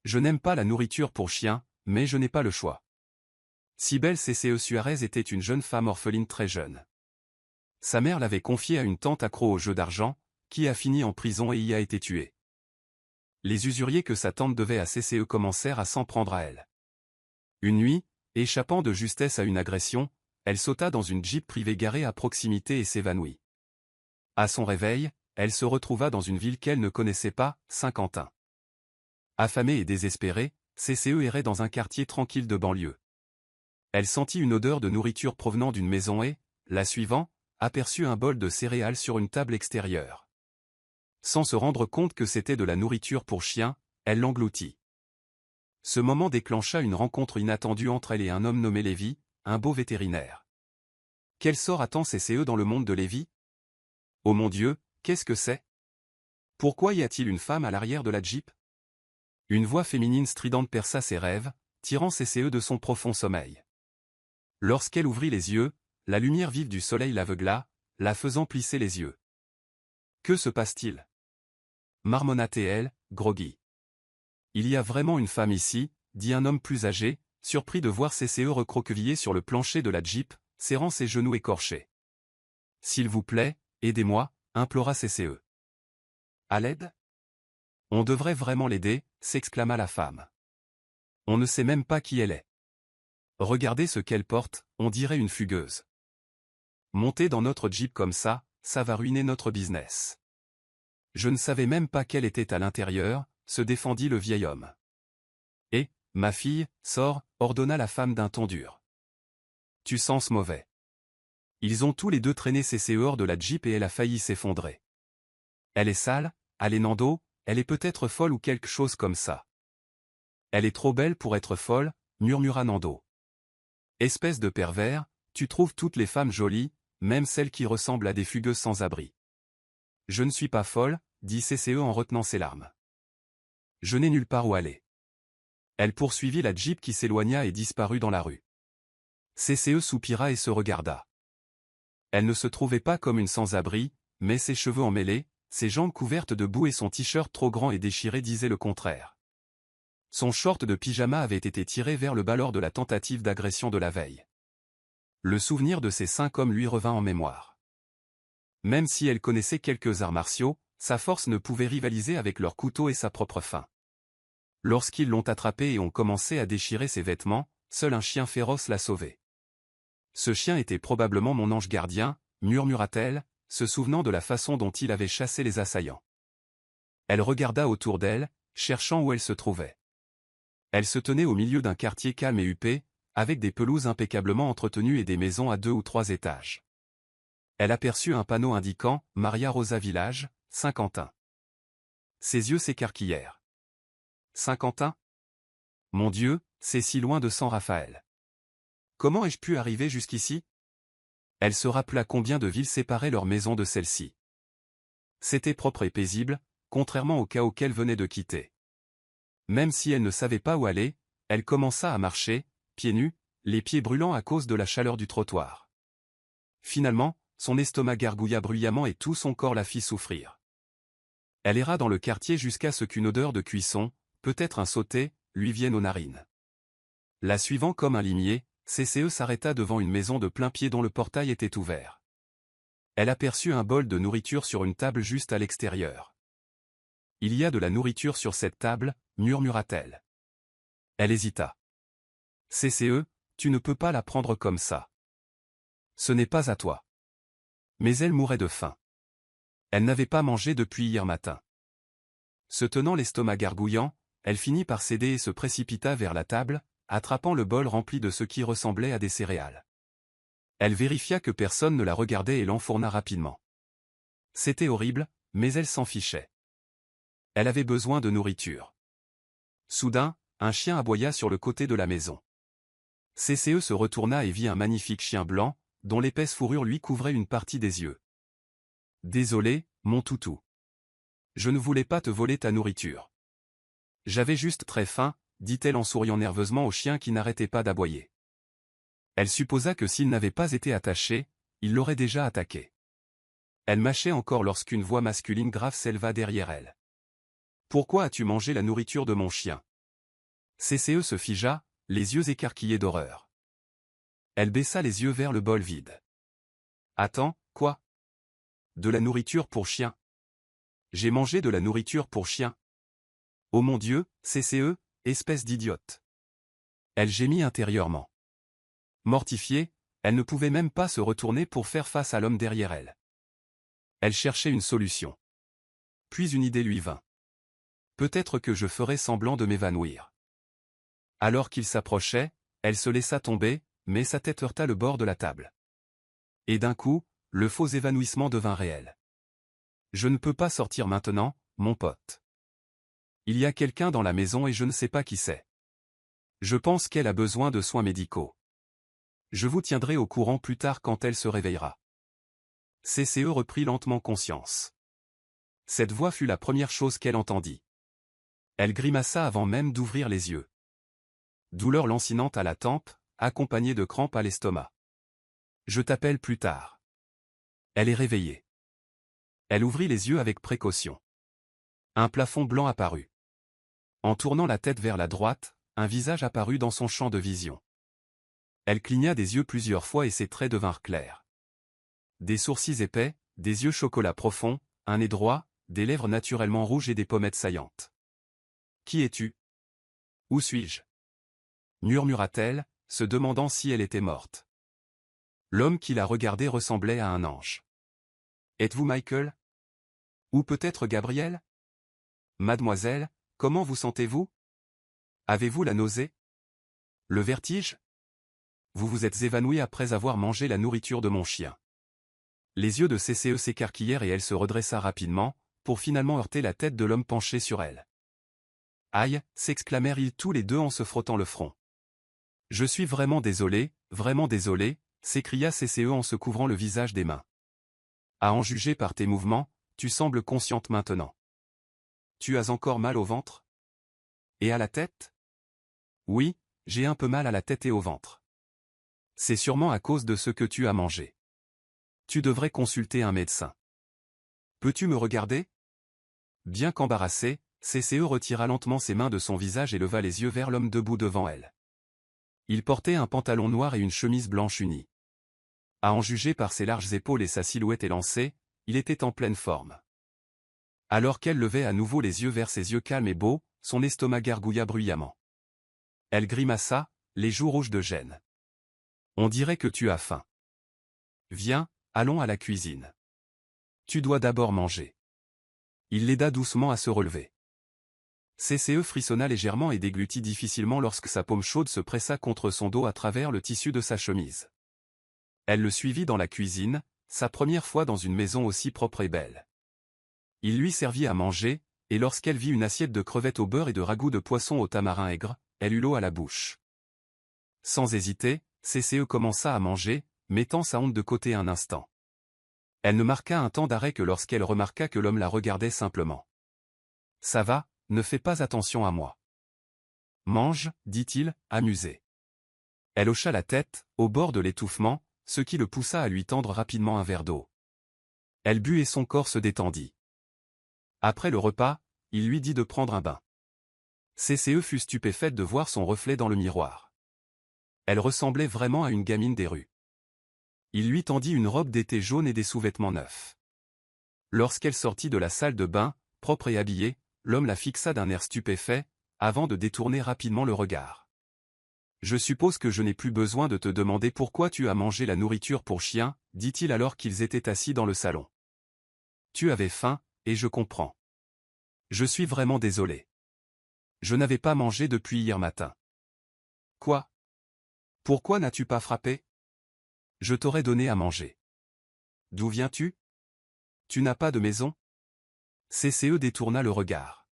Je n'aime pas la nourriture pour chien, mais je n'ai pas le choix. Cybèle CCE Suarez était une jeune femme orpheline très jeune. Sa mère l'avait confiée à une tante accro aux jeux d'argent, qui a fini en prison et y a été tuée. Les usuriers que sa tante devait à CCE commencèrent à s'en prendre à elle. Une nuit, échappant de justesse à une agression, elle sauta dans une Jeep privée garée à proximité et s'évanouit. À son réveil, elle se retrouva dans une ville qu'elle ne connaissait pas, Saint-Quentin. Affamée et désespérée, CCE errait dans un quartier tranquille de banlieue. Elle sentit une odeur de nourriture provenant d'une maison et, la suivant, aperçut un bol de céréales sur une table extérieure. Sans se rendre compte que c'était de la nourriture pour chien, elle l'engloutit. Ce moment déclencha une rencontre inattendue entre elle et un homme nommé Lévi, un beau vétérinaire. Quel sort attend CCE dans le monde de Lévi? Oh mon Dieu, qu'est-ce que c'est? Pourquoi y a-t-il une femme à l'arrière de la Jeep? Une voix féminine stridente perça ses rêves, tirant CCE de son profond sommeil. Lorsqu'elle ouvrit les yeux, la lumière vive du soleil l'aveugla, la faisant plisser les yeux. Que se passe-t-il? Marmonna-t-elle, groggy. Il y a vraiment une femme ici, dit un homme plus âgé, surpris de voir CCE recroquevillé sur le plancher de la Jeep, serrant ses genoux écorchés. S'il vous plaît, aidez-moi, implora CCE. À l'aide? On devrait vraiment l'aider, s'exclama la femme. On ne sait même pas qui elle est. Regardez ce qu'elle porte, on dirait une fugueuse. Monter dans notre Jeep comme ça va ruiner notre business. Je ne savais même pas qu'elle était à l'intérieur, se défendit le vieil homme. Et, ma fille, sors, ordonna la femme d'un ton dur. Tu sens mauvais. Ils ont tous les deux traîné CCE hors de la Jeep et elle a failli s'effondrer. Elle est sale, allez Nando, elle est peut-être folle ou quelque chose comme ça. Elle est trop belle pour être folle, murmura Nando. Espèce de pervers, tu trouves toutes les femmes jolies, même celles qui ressemblent à des fugueuses sans abri. Je ne suis pas folle, dit CCE en retenant ses larmes. Je n'ai nulle part où aller. Elle poursuivit la Jeep qui s'éloigna et disparut dans la rue. CCE soupira et se regarda. Elle ne se trouvait pas comme une sans-abri, mais ses cheveux emmêlés, ses jambes couvertes de boue et son t-shirt trop grand et déchiré disaient le contraire. Son short de pyjama avait été tiré vers le bas lors de la tentative d'agression de la veille. Le souvenir de ces 5 hommes lui revint en mémoire. Même si elle connaissait quelques arts martiaux, sa force ne pouvait rivaliser avec leur couteau et sa propre faim. Lorsqu'ils l'ont attrapée et ont commencé à déchirer ses vêtements, seul un chien féroce l'a sauvée. Ce chien était probablement mon ange gardien, murmura-t-elle, se souvenant de la façon dont il avait chassé les assaillants. Elle regarda autour d'elle, cherchant où elle se trouvait. Elle se tenait au milieu d'un quartier calme et huppé, avec des pelouses impeccablement entretenues et des maisons à 2 ou 3 étages. Elle aperçut un panneau indiquant « Maria Rosa Village, Saint-Quentin ». Ses yeux s'écarquillèrent. Saint-Quentin? Mon Dieu, c'est si loin de San Raphaël. Comment ai-je pu arriver jusqu'ici? Elle se rappela combien de villes séparaient leur maison de celle-ci. C'était propre et paisible, contrairement au chaos qu'elle venait de quitter. Même si elle ne savait pas où aller, elle commença à marcher, pieds nus, les pieds brûlants à cause de la chaleur du trottoir. Finalement, son estomac gargouilla bruyamment et tout son corps la fit souffrir. Elle erra dans le quartier jusqu'à ce qu'une odeur de cuisson, peut-être un sauté, lui vienne aux narines. La suivant comme un limier, CCE s'arrêta devant une maison de plain-pied dont le portail était ouvert. Elle aperçut un bol de nourriture sur une table juste à l'extérieur. « Il y a de la nourriture sur cette table », murmura-t-elle. Elle hésita. « CCE, tu ne peux pas la prendre comme ça. Ce n'est pas à toi. » Mais elle mourait de faim. Elle n'avait pas mangé depuis hier matin. Se tenant l'estomac gargouillant, elle finit par céder et se précipita vers la table, attrapant le bol rempli de ce qui ressemblait à des céréales. Elle vérifia que personne ne la regardait et l'enfourna rapidement. C'était horrible, mais elle s'en fichait. Elle avait besoin de nourriture. Soudain, un chien aboya sur le côté de la maison. CCE se retourna et vit un magnifique chien blanc, dont l'épaisse fourrure lui couvrait une partie des yeux. « Désolé, mon toutou. Je ne voulais pas te voler ta nourriture. J'avais juste très faim, dit-elle en souriant nerveusement au chien qui n'arrêtait pas d'aboyer. Elle supposa que s'il n'avait pas été attaché, il l'aurait déjà attaqué. Elle mâchait encore lorsqu'une voix masculine grave s'éleva derrière elle. « Pourquoi as-tu mangé la nourriture de mon chien? CCE se figea, les yeux écarquillés d'horreur. Elle baissa les yeux vers le bol vide. Attends, quoi? De la nourriture pour chien. J'ai mangé de la nourriture pour chien. Oh mon Dieu, CCE, espèce d'idiote. Elle gémit intérieurement. Mortifiée, elle ne pouvait même pas se retourner pour faire face à l'homme derrière elle. Elle cherchait une solution. Puis une idée lui vint. Peut-être que je ferais semblant de m'évanouir. Alors qu'il s'approchait, elle se laissa tomber, mais sa tête heurta le bord de la table. Et d'un coup, le faux évanouissement devint réel. Je ne peux pas sortir maintenant, mon pote. Il y a quelqu'un dans la maison et je ne sais pas qui c'est. Je pense qu'elle a besoin de soins médicaux. Je vous tiendrai au courant plus tard quand elle se réveillera. CCE reprit lentement conscience. Cette voix fut la première chose qu'elle entendit. Elle grimaça avant même d'ouvrir les yeux. Douleur lancinante à la tempe, accompagnée de crampes à l'estomac. Je t'appelle plus tard. Elle est réveillée. Elle ouvrit les yeux avec précaution. Un plafond blanc apparut. En tournant la tête vers la droite, un visage apparut dans son champ de vision. Elle cligna des yeux plusieurs fois et ses traits devinrent clairs. Des sourcils épais, des yeux chocolat profond, un nez droit, des lèvres naturellement rouges et des pommettes saillantes. « Qui es-tu? Où suis-je » murmura-t-elle, se demandant si elle était morte. L'homme qui la regardait ressemblait à un ange. « Êtes-vous Michael? Ou peut-être Gabriel? Mademoiselle, comment vous sentez-vous? Avez-vous la nausée? Le vertige? Vous vous êtes évanouie après avoir mangé la nourriture de mon chien. » Les yeux de CCE s'écarquillèrent et elle se redressa rapidement, pour finalement heurter la tête de l'homme penché sur elle. « Aïe » s'exclamèrent-ils tous les deux en se frottant le front. « Je suis vraiment désolé, s'écria CCE en se couvrant le visage des mains. « À en juger par tes mouvements, tu sembles consciente maintenant. Tu as encore mal au ventre? Et à la tête? » Oui, j'ai un peu mal à la tête et au ventre. C'est sûrement à cause de ce que tu as mangé. Tu devrais consulter un médecin. Peux-tu me regarder? Bien qu'embarrassée, CCE retira lentement ses mains de son visage et leva les yeux vers l'homme debout devant elle. Il portait un pantalon noir et une chemise blanche unie. À en juger par ses larges épaules et sa silhouette élancée, il était en pleine forme. Alors qu'elle levait à nouveau les yeux vers ses yeux calmes et beaux, son estomac gargouilla bruyamment. Elle grimaça, les joues rouges de gêne. « On dirait que tu as faim. Viens, allons à la cuisine. Tu dois d'abord manger. » Il l'aida doucement à se relever. CCE frissonna légèrement et déglutit difficilement lorsque sa paume chaude se pressa contre son dos à travers le tissu de sa chemise. Elle le suivit dans la cuisine, sa première fois dans une maison aussi propre et belle. Il lui servit à manger, et lorsqu'elle vit une assiette de crevettes au beurre et de ragoût de poisson au tamarin aigre, elle eut l'eau à la bouche. Sans hésiter, CCE commença à manger, mettant sa honte de côté un instant. Elle ne marqua un temps d'arrêt que lorsqu'elle remarqua que l'homme la regardait simplement. « Ça va, ne fais pas attention à moi. »« Mange, » dit-il, amusé. Elle hocha la tête, au bord de l'étouffement, ce qui le poussa à lui tendre rapidement un verre d'eau. Elle but et son corps se détendit. Après le repas, il lui dit de prendre un bain. CCE fut stupéfaite de voir son reflet dans le miroir. Elle ressemblait vraiment à une gamine des rues. Il lui tendit une robe d'été jaune et des sous-vêtements neufs. Lorsqu'elle sortit de la salle de bain, propre et habillée, l'homme la fixa d'un air stupéfait, avant de détourner rapidement le regard. « Je suppose que je n'ai plus besoin de te demander pourquoi tu as mangé la nourriture pour chien, » dit-il alors qu'ils étaient assis dans le salon. « Tu avais faim, et je comprends. Je suis vraiment désolé. Je n'avais pas mangé depuis hier matin. »« Quoi? Pourquoi n'as-tu pas frappé? Je t'aurais donné à manger. »« D'où viens-tu? Tu n'as pas de maison? » CCE détourna le regard.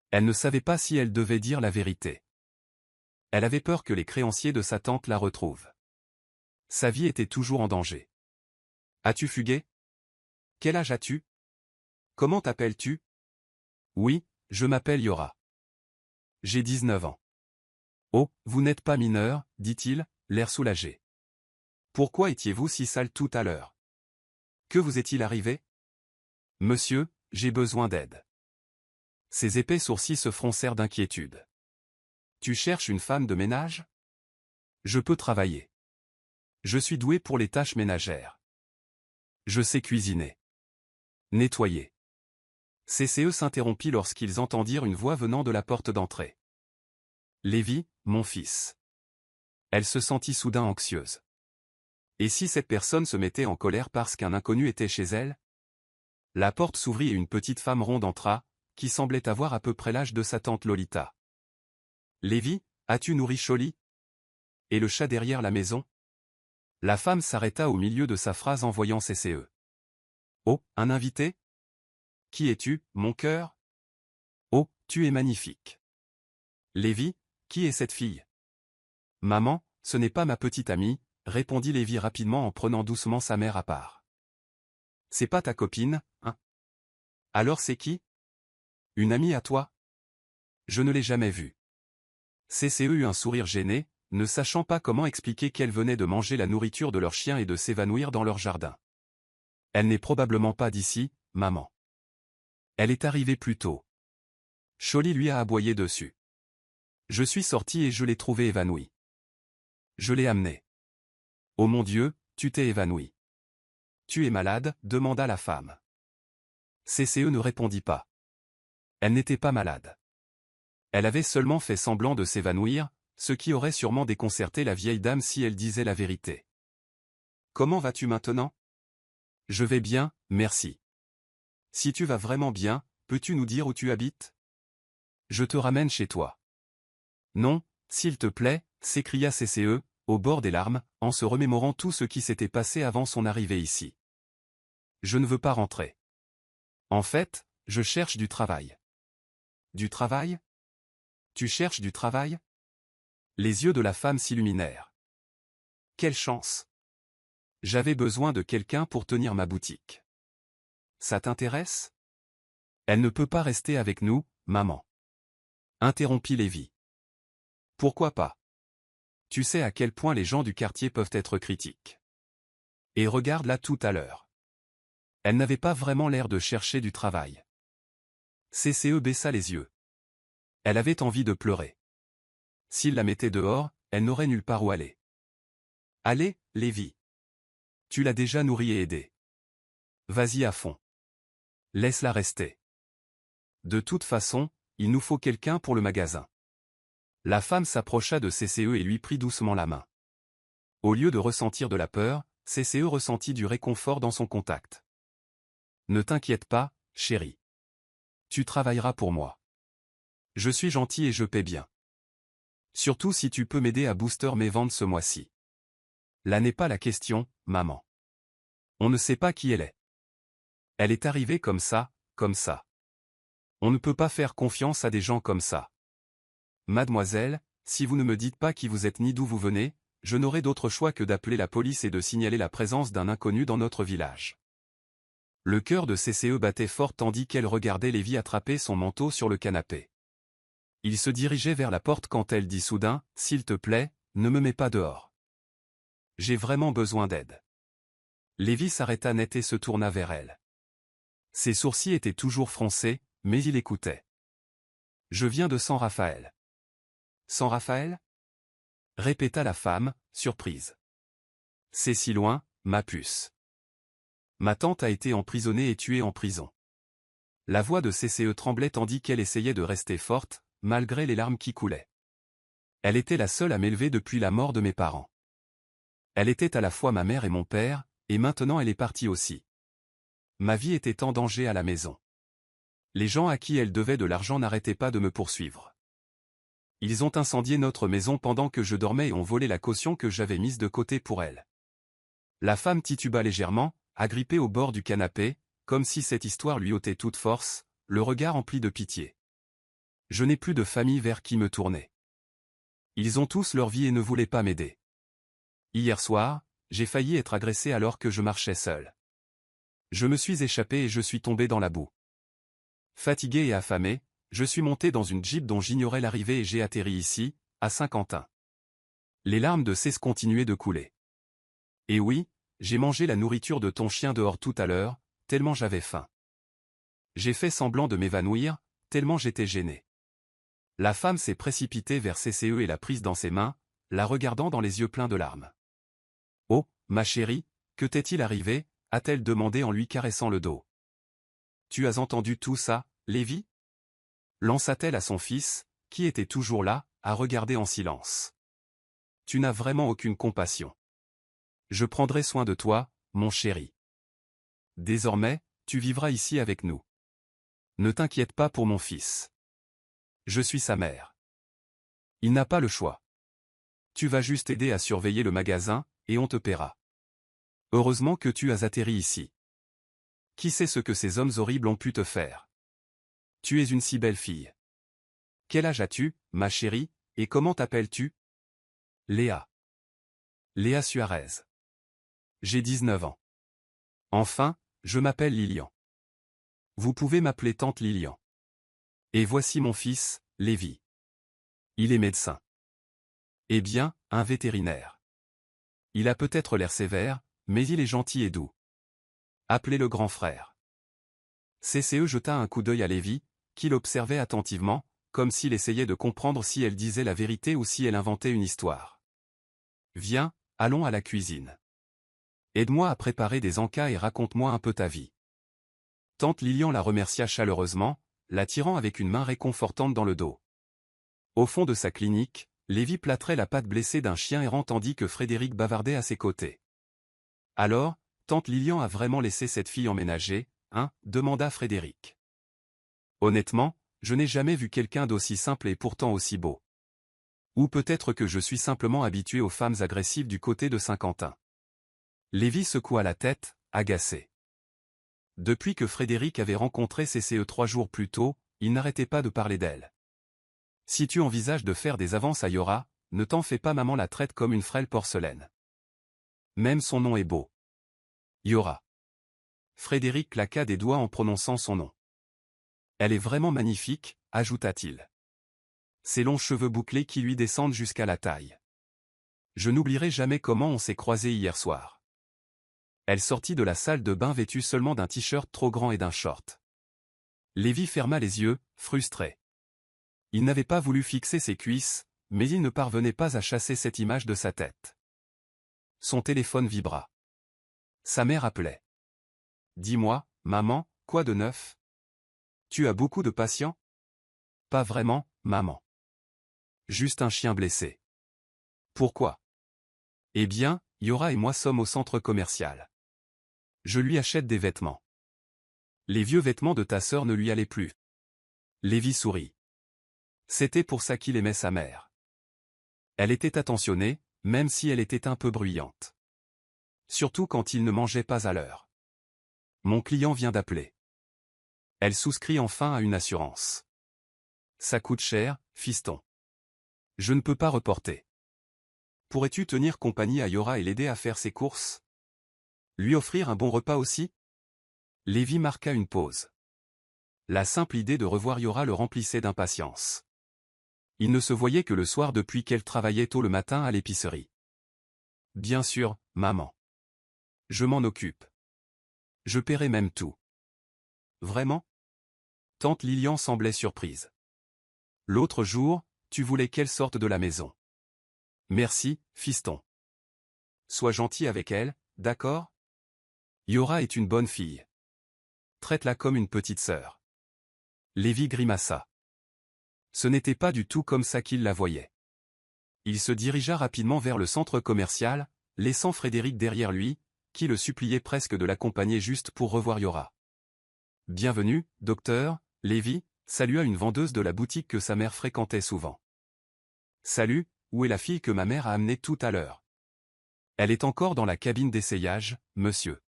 Elle ne savait pas si elle devait dire la vérité. Elle avait peur que les créanciers de sa tante la retrouvent. Sa vie était toujours en danger. « As-tu fugué? Quel âge as-tu? Comment t'appelles-tu? » « Oui, je m'appelle Yora. J'ai 19 ans. »« Oh, vous n'êtes pas mineur, » dit-il, l'air soulagé. « Pourquoi étiez-vous si sale tout à l'heure? Que vous est-il arrivé? »« Monsieur, j'ai besoin d'aide. » Ses épais sourcils se froncèrent d'inquiétude. Tu cherches une femme de ménage? Je peux travailler. Je suis doué pour les tâches ménagères. Je sais cuisiner. Nettoyer. CCE s'interrompit lorsqu'ils entendirent une voix venant de la porte d'entrée. Lévi, mon fils. Elle se sentit soudain anxieuse. Et si cette personne se mettait en colère parce qu'un inconnu était chez elle? La porte s'ouvrit et une petite femme ronde entra, qui semblait avoir à peu près l'âge de sa tante Lolita. Lévi, as-tu nourri Cholly? Et le chat derrière la maison? La femme s'arrêta au milieu de sa phrase en voyant CCE. Oh, un invité? Qui es-tu, mon cœur? Oh, tu es magnifique. Lévi, qui est cette fille? Maman, ce n'est pas ma petite amie, répondit Lévi rapidement en prenant doucement sa mère à part. C'est pas ta copine, hein? Alors c'est qui? Une amie à toi? Je ne l'ai jamais vue. CCE eut un sourire gêné, ne sachant pas comment expliquer qu'elle venait de manger la nourriture de leur chien et de s'évanouir dans leur jardin. Elle n'est probablement pas d'ici, maman. Elle est arrivée plus tôt. Cholly lui a aboyé dessus. Je suis sorti et je l'ai trouvée évanouie. Je l'ai amenée. Oh mon Dieu, tu t'es évanouie. Tu es malade? Demanda la femme. CCE ne répondit pas. Elle n'était pas malade. Elle avait seulement fait semblant de s'évanouir, ce qui aurait sûrement déconcerté la vieille dame si elle disait la vérité. Comment vas-tu maintenant? Je vais bien, merci. Si tu vas vraiment bien, peux-tu nous dire où tu habites? Je te ramène chez toi. Non, s'il te plaît, s'écria CCE, au bord des larmes, en se remémorant tout ce qui s'était passé avant son arrivée ici. Je ne veux pas rentrer. En fait, je cherche du travail. Du travail? Tu cherches du travail? Les yeux de la femme s'illuminèrent. Quelle chance! J'avais besoin de quelqu'un pour tenir ma boutique. Ça t'intéresse? Elle ne peut pas rester avec nous, maman. Interrompit Lévi. Pourquoi pas? Tu sais à quel point les gens du quartier peuvent être critiques. Et regarde-la tout à l'heure. Elle n'avait pas vraiment l'air de chercher du travail. CCE baissa les yeux. Elle avait envie de pleurer. S'il la mettait dehors, elle n'aurait nulle part où aller. Allez, Lévi. Tu l'as déjà nourrie et aidée. Vas-y à fond. Laisse-la rester. De toute façon, il nous faut quelqu'un pour le magasin. La femme s'approcha de CCE et lui prit doucement la main. Au lieu de ressentir de la peur, CCE ressentit du réconfort dans son contact. Ne t'inquiète pas, chérie. Tu travailleras pour moi. Je suis gentil et je paie bien. Surtout si tu peux m'aider à booster mes ventes ce mois-ci. Là n'est pas la question, maman. On ne sait pas qui elle est. Elle est arrivée comme ça, comme ça. On ne peut pas faire confiance à des gens comme ça. Mademoiselle, si vous ne me dites pas qui vous êtes ni d'où vous venez, je n'aurai d'autre choix que d'appeler la police et de signaler la présence d'un inconnu dans notre village. Le cœur de CCE battait fort tandis qu'elle regardait Lévi attraper son manteau sur le canapé. Il se dirigeait vers la porte quand elle dit soudain, « S'il te plaît, ne me mets pas dehors. J'ai vraiment besoin d'aide. » Lévi s'arrêta net et se tourna vers elle. Ses sourcils étaient toujours froncés, mais il écoutait. « Je viens de San Rafael. »« San Rafael ?» répéta la femme, surprise. « C'est si loin, ma puce. Ma tante a été emprisonnée et tuée en prison. » La voix de CCE tremblait tandis qu'elle essayait de rester forte, malgré les larmes qui coulaient. Elle était la seule à m'élever depuis la mort de mes parents. Elle était à la fois ma mère et mon père, et maintenant elle est partie aussi. Ma vie était en danger à la maison. Les gens à qui elle devait de l'argent n'arrêtaient pas de me poursuivre. Ils ont incendié notre maison pendant que je dormais et ont volé la caution que j'avais mise de côté pour elle. La femme tituba légèrement, agrippée au bord du canapé, comme si cette histoire lui ôtait toute force, le regard empli de pitié. Je n'ai plus de famille vers qui me tourner. Ils ont tous leur vie et ne voulaient pas m'aider. Hier soir, j'ai failli être agressé alors que je marchais seul. Je me suis échappé et je suis tombé dans la boue. Fatigué et affamé, je suis monté dans une Jeep dont j'ignorais l'arrivée et j'ai atterri ici, à Saint-Quentin. Les larmes de Cés continuaient de couler. Et oui, j'ai mangé la nourriture de ton chien dehors tout à l'heure, tellement j'avais faim. J'ai fait semblant de m'évanouir, tellement j'étais gêné. La femme s'est précipitée vers CCE et l'a prise dans ses mains, la regardant dans les yeux pleins de larmes. « Oh, ma chérie, que t'est-il arrivé ?» a-t-elle demandé en lui caressant le dos. « Tu as entendu tout ça, Lévi ?» lança-t-elle à son fils, qui était toujours là, à regarder en silence. « Tu n'as vraiment aucune compassion. Je prendrai soin de toi, mon chéri. Désormais, tu vivras ici avec nous. Ne t'inquiète pas pour mon fils. Je suis sa mère. Il n'a pas le choix. Tu vas juste aider à surveiller le magasin, et on te paiera. Heureusement que tu as atterri ici. Qui sait ce que ces hommes horribles ont pu te faire? Tu es une si belle fille. Quel âge as-tu, ma chérie, et comment t'appelles-tu? Léa. Léa Suarez. J'ai 19 ans. Enfin, je m'appelle Lilian. Vous pouvez m'appeler tante Lilian. Et voici mon fils, Lévi. Il est médecin. Eh bien, un vétérinaire. Il a peut-être l'air sévère, mais il est gentil et doux. Appelez le grand frère. CCE jeta un coup d'œil à Lévi, qui l'observait attentivement, comme s'il essayait de comprendre si elle disait la vérité ou si elle inventait une histoire. Viens, allons à la cuisine. Aide-moi à préparer des encas et raconte-moi un peu ta vie. Tante Lilian la remercia chaleureusement, la tirant avec une main réconfortante dans le dos. Au fond de sa clinique, Lévi plâtrait la patte blessée d'un chien errant tandis que Frédéric bavardait à ses côtés. « Alors, tante Lilian a vraiment laissé cette fille emménager, hein ?» demanda Frédéric. « Honnêtement, je n'ai jamais vu quelqu'un d'aussi simple et pourtant aussi beau. Ou peut-être que je suis simplement habitué aux femmes agressives du côté de Saint-Quentin. » Lévi secoua la tête, agacé. Depuis que Frédéric avait rencontré CCE 3 jours plus tôt, il n'arrêtait pas de parler d'elle. « Si tu envisages de faire des avances à Yora, ne t'en fais pas, maman la traite comme une frêle porcelaine. Même son nom est beau. Yora. » Frédéric claqua des doigts en prononçant son nom. « Elle est vraiment magnifique, » ajouta-t-il. Ses longs cheveux bouclés qui lui descendent jusqu'à la taille. Je n'oublierai jamais comment on s'est croisés hier soir. Elle sortit de la salle de bain vêtue seulement d'un t-shirt trop grand et d'un short. Lévi ferma les yeux, frustré. Il n'avait pas voulu fixer ses cuisses, mais il ne parvenait pas à chasser cette image de sa tête. Son téléphone vibra. Sa mère appelait. « Dis-moi, maman, quoi de neuf? Tu as beaucoup de patients? » « Pas vraiment, maman. Juste un chien blessé. » « Pourquoi? » « Eh bien, Yora et moi sommes au centre commercial. Je lui achète des vêtements. Les vieux vêtements de ta sœur ne lui allaient plus. » Lévi sourit. C'était pour ça qu'il aimait sa mère. Elle était attentionnée, même si elle était un peu bruyante. Surtout quand il ne mangeait pas à l'heure. « Mon client vient d'appeler. Elle souscrit enfin à une assurance. Ça coûte cher, fiston. Je ne peux pas reporter. Pourrais-tu tenir compagnie à Yora et l'aider à faire ses courses? Lui offrir un bon repas aussi? » Lévi marqua une pause. La simple idée de revoir Yora le remplissait d'impatience. Il ne se voyait que le soir depuis qu'elle travaillait tôt le matin à l'épicerie. « Bien sûr, maman. Je m'en occupe. Je paierai même tout. » « Vraiment? » Tante Lilian semblait surprise. « L'autre jour, tu voulais qu'elle sorte de la maison. » « Merci, fiston. Sois gentil avec elle, d'accord? Yora est une bonne fille. Traite-la comme une petite sœur. » Lévi grimaça. Ce n'était pas du tout comme ça qu'il la voyait. Il se dirigea rapidement vers le centre commercial, laissant Frédéric derrière lui, qui le suppliait presque de l'accompagner juste pour revoir Yora. « Bienvenue, docteur, » Lévi salua une vendeuse de la boutique que sa mère fréquentait souvent. « Salut, où est la fille que ma mère a amenée tout à l'heure? » « Elle est encore dans la cabine d'essayage, monsieur.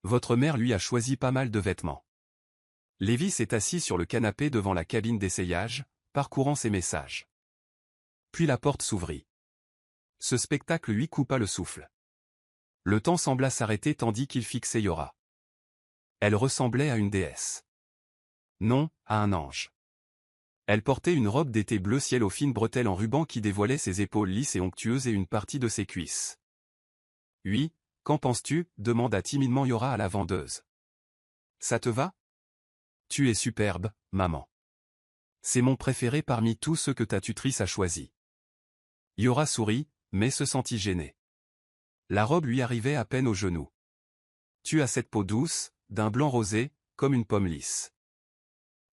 Votre mère lui a choisi pas mal de vêtements. » Lévi s'est assis sur le canapé devant la cabine d'essayage, parcourant ses messages. Puis la porte s'ouvrit. Ce spectacle lui coupa le souffle. Le temps sembla s'arrêter tandis qu'il fixait Yora. Elle ressemblait à une déesse. Non, à un ange. Elle portait une robe d'été bleu ciel aux fines bretelles en ruban qui dévoilait ses épaules lisses et onctueuses et une partie de ses cuisses. « Oui, qu'en penses-tu » demanda timidement Yora à la vendeuse. « Ça te va? Tu es superbe, maman. C'est mon préféré parmi tous ceux que ta tutrice a choisis. Yora sourit, mais se sentit gênée. La robe lui arrivait à peine aux genoux. Tu as cette peau douce, d'un blanc rosé, comme une pomme lisse.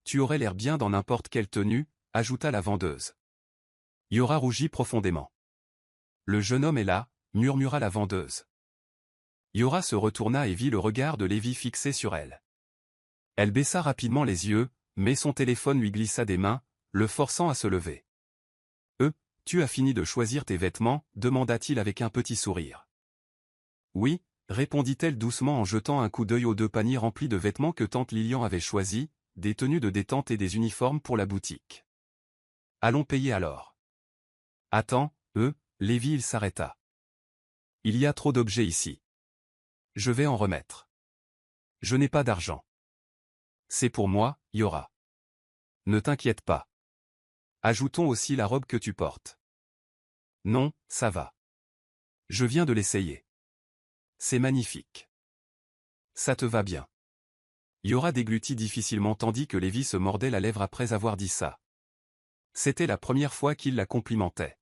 Tu aurais l'air bien dans n'importe quelle tenue, ajouta la vendeuse. Yora rougit profondément. Le jeune homme est là, murmura la vendeuse. Yora se retourna et vit le regard de Lévi fixé sur elle. Elle baissa rapidement les yeux, mais son téléphone lui glissa des mains, le forçant à se lever. Tu as fini de choisir tes vêtements, demanda-t-il avec un petit sourire. Oui, répondit-elle doucement en jetant un coup d'œil aux 2 paniers remplis de vêtements que tante Lilian avait choisis, des tenues de détente et des uniformes pour la boutique. Allons payer alors. Attends, Lévi il s'arrêta. Il y a trop d'objets ici. Je vais en remettre. Je n'ai pas d'argent. C'est pour moi, Yora. Ne t'inquiète pas. Ajoutons aussi la robe que tu portes. Non, ça va. Je viens de l'essayer. C'est magnifique. Ça te va bien. Yora déglutit difficilement tandis que Lévi se mordait la lèvre après avoir dit ça. C'était la première fois qu'il la complimentait.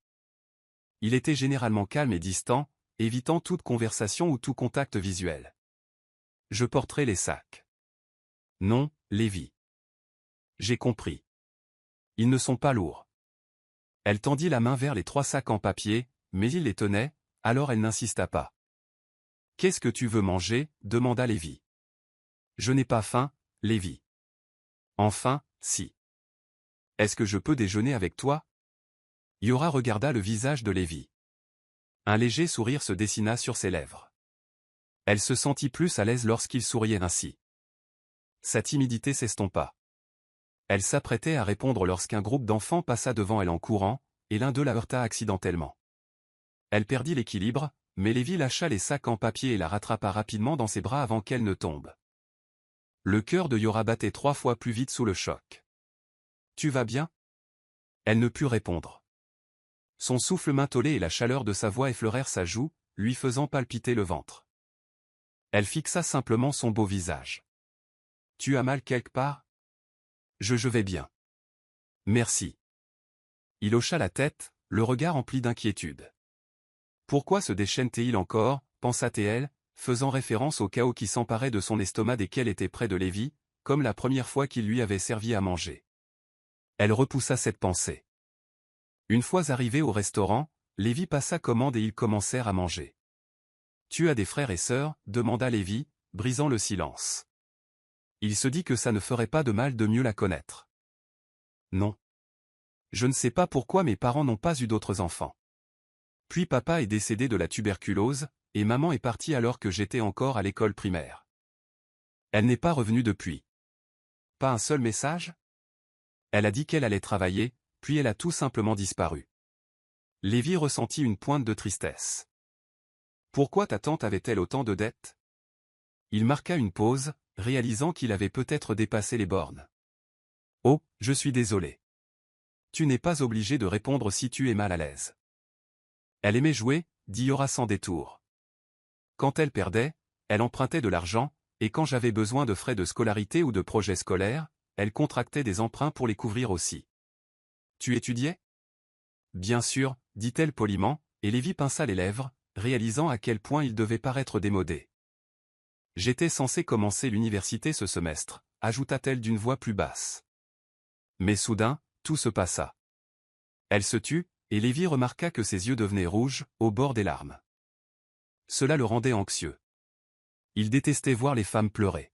Il était généralement calme et distant, évitant toute conversation ou tout contact visuel. Je porterai les sacs. Non, Lévi. J'ai compris. Ils ne sont pas lourds. Elle tendit la main vers les 3 sacs en papier, mais il les tenait, alors elle n'insista pas. Qu'est-ce que tu veux manger, demanda Lévi. Je n'ai pas faim, Lévi. Enfin, si. Est-ce que je peux déjeuner avec toi? Yora regarda le visage de Lévi. Un léger sourire se dessina sur ses lèvres. Elle se sentit plus à l'aise lorsqu'il souriait ainsi. Sa timidité s'estompa. Elle s'apprêtait à répondre lorsqu'un groupe d'enfants passa devant elle en courant, et l'un d'eux la heurta accidentellement. Elle perdit l'équilibre, mais Lévi lâcha les sacs en papier et la rattrapa rapidement dans ses bras avant qu'elle ne tombe. Le cœur de Yora battait 3 fois plus vite sous le choc. Tu vas bien? Elle ne put répondre. Son souffle mentholé et la chaleur de sa voix effleurèrent sa joue, lui faisant palpiter le ventre. Elle fixa simplement son beau visage. Tu as mal quelque part? Je vais bien. Merci. Il hocha la tête, le regard empli d'inquiétude. Pourquoi se déchaîne-t-il encore, pensa-t-elle, faisant référence au chaos qui s'emparait de son estomac dès qu'elle était près de Lévi, comme la première fois qu'il lui avait servi à manger. Elle repoussa cette pensée. Une fois arrivé au restaurant, Lévi passa commande et ils commencèrent à manger. Tu as des frères et sœurs, demanda Lévi, brisant le silence. Il se dit que ça ne ferait pas de mal de mieux la connaître. Non. Je ne sais pas pourquoi mes parents n'ont pas eu d'autres enfants. Puis papa est décédé de la tuberculose, et maman est partie alors que j'étais encore à l'école primaire. Elle n'est pas revenue depuis. Pas un seul message? Elle a dit qu'elle allait travailler, puis elle a tout simplement disparu. Lévi ressentit une pointe de tristesse. Pourquoi ta tante avait-elle autant de dettes? Il marqua une pause, réalisant qu'il avait peut-être dépassé les bornes. Oh, je suis désolé. Tu n'es pas obligé de répondre si tu es mal à l'aise. Elle aimait jouer, dit Yora sans détour. Quand elle perdait, elle empruntait de l'argent, et quand j'avais besoin de frais de scolarité ou de projets scolaires, elle contractait des emprunts pour les couvrir aussi. Tu étudiais? Bien sûr, dit-elle poliment, et Lévi pinça les lèvres, réalisant à quel point il devait paraître démodé. J'étais censé commencer l'université ce semestre, ajouta-t-elle d'une voix plus basse. Mais soudain, tout se passa. Elle se tut, et Lévi remarqua que ses yeux devenaient rouges, au bord des larmes. Cela le rendait anxieux. Il détestait voir les femmes pleurer.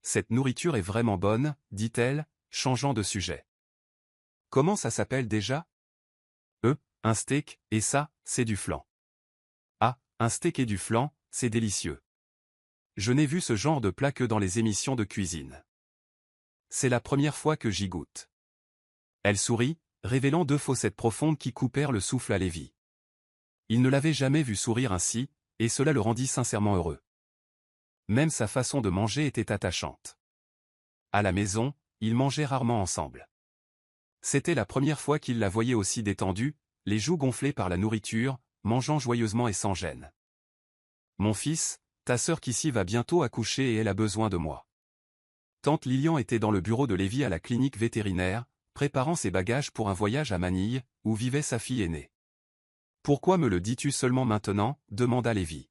Cette nourriture est vraiment bonne, dit-elle, changeant de sujet. Comment ça s'appelle déjà? Un steak, et ça, c'est du flan. Ah, un steak et du flan, c'est délicieux. Je n'ai vu ce genre de plat que dans les émissions de cuisine. C'est la première fois que j'y goûte. Elle sourit, révélant 2 fossettes profondes qui coupèrent le souffle à Lévi. Il ne l'avait jamais vu sourire ainsi, et cela le rendit sincèrement heureux. Même sa façon de manger était attachante. À la maison, ils mangeaient rarement ensemble. C'était la première fois qu'il la voyait aussi détendue, les joues gonflées par la nourriture, mangeant joyeusement et sans gêne. Mon fils, ta sœur Kissy va bientôt accoucher et elle a besoin de moi. Tante Lilian était dans le bureau de Lévi à la clinique vétérinaire, préparant ses bagages pour un voyage à Manille, où vivait sa fille aînée. « Pourquoi me le dis-tu seulement maintenant » demanda Lévi.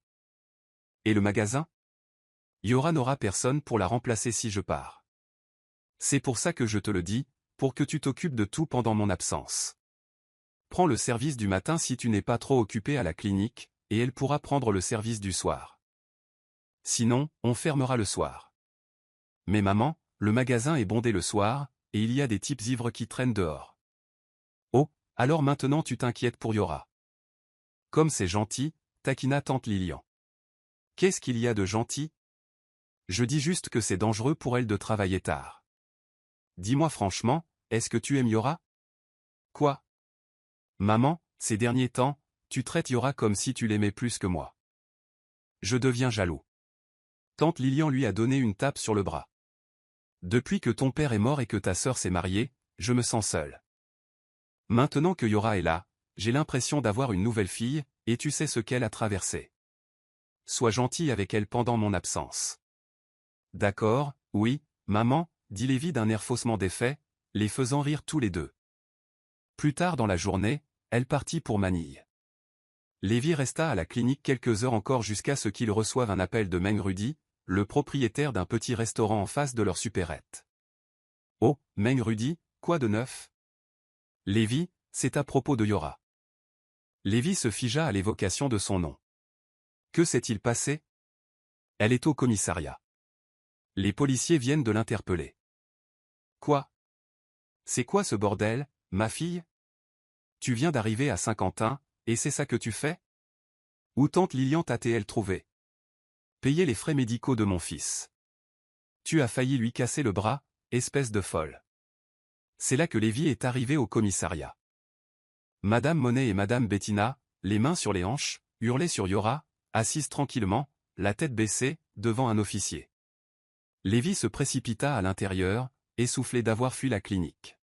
« Et le magasin ? Yora n'aura personne pour la remplacer si je pars. C'est pour ça que je te le dis, pour que tu t'occupes de tout pendant mon absence. Prends le service du matin si tu n'es pas trop occupé à la clinique, et elle pourra prendre le service du soir. Sinon, on fermera le soir. Mais maman, le magasin est bondé le soir, et il y a des types ivres qui traînent dehors. Oh, alors maintenant tu t'inquiètes pour Yora. Comme c'est gentil, taquina tante Lilian. Qu'est-ce qu'il y a de gentil? Je dis juste que c'est dangereux pour elle de travailler tard. Dis-moi franchement, est-ce que tu aimes Yora? Quoi? Maman, ces derniers temps, tu traites Yora comme si tu l'aimais plus que moi. Je deviens jaloux. Tante Lilian lui a donné une tape sur le bras. Depuis que ton père est mort et que ta sœur s'est mariée, je me sens seule. Maintenant que Yora est là, j'ai l'impression d'avoir une nouvelle fille, et tu sais ce qu'elle a traversé. Sois gentil avec elle pendant mon absence. D'accord, oui, maman, dit Lévi d'un air faussement défait, les faisant rire tous les deux. Plus tard dans la journée, elle partit pour Manille. Lévi resta à la clinique quelques heures encore jusqu'à ce qu'il reçoive un appel de Meng Rudy, le propriétaire d'un petit restaurant en face de leur supérette. Oh, Meng Rudy, quoi de neuf? Lévi, c'est à propos de Yora. Lévi se figea à l'évocation de son nom. Que s'est-il passé? Elle est au commissariat. Les policiers viennent de l'interpeller. Quoi? C'est quoi ce bordel, ma fille? Tu viens d'arriver à Saint-Quentin, et c'est ça que tu fais? Où tante Lilian t'a-t-elle trouvé? Payer les frais médicaux de mon fils. Tu as failli lui casser le bras, espèce de folle. C'est là que Lévi est arrivé au commissariat. Madame Monet et Madame Bettina, les mains sur les hanches, hurlaient sur Yora, assise tranquillement, la tête baissée, devant un officier. Lévi se précipita à l'intérieur, essoufflé d'avoir fui la clinique.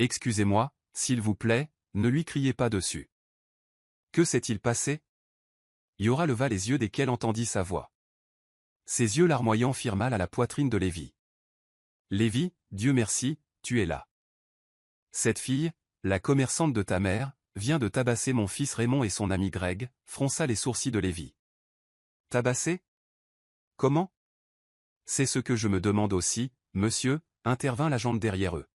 Excusez-moi, s'il vous plaît, ne lui criez pas dessus. Que s'est-il passé? Yora leva les yeux dès qu'elle entendit sa voix. Ses yeux larmoyants firent mal à la poitrine de Lévi. Lévi, Dieu merci, tu es là. Cette fille, la commerçante de ta mère, vient de tabasser mon fils Raymond et son ami Greg, fronça les sourcils de Lévi. Tabasser? Comment? C'est ce que je me demande aussi, monsieur, intervint l'agent derrière eux.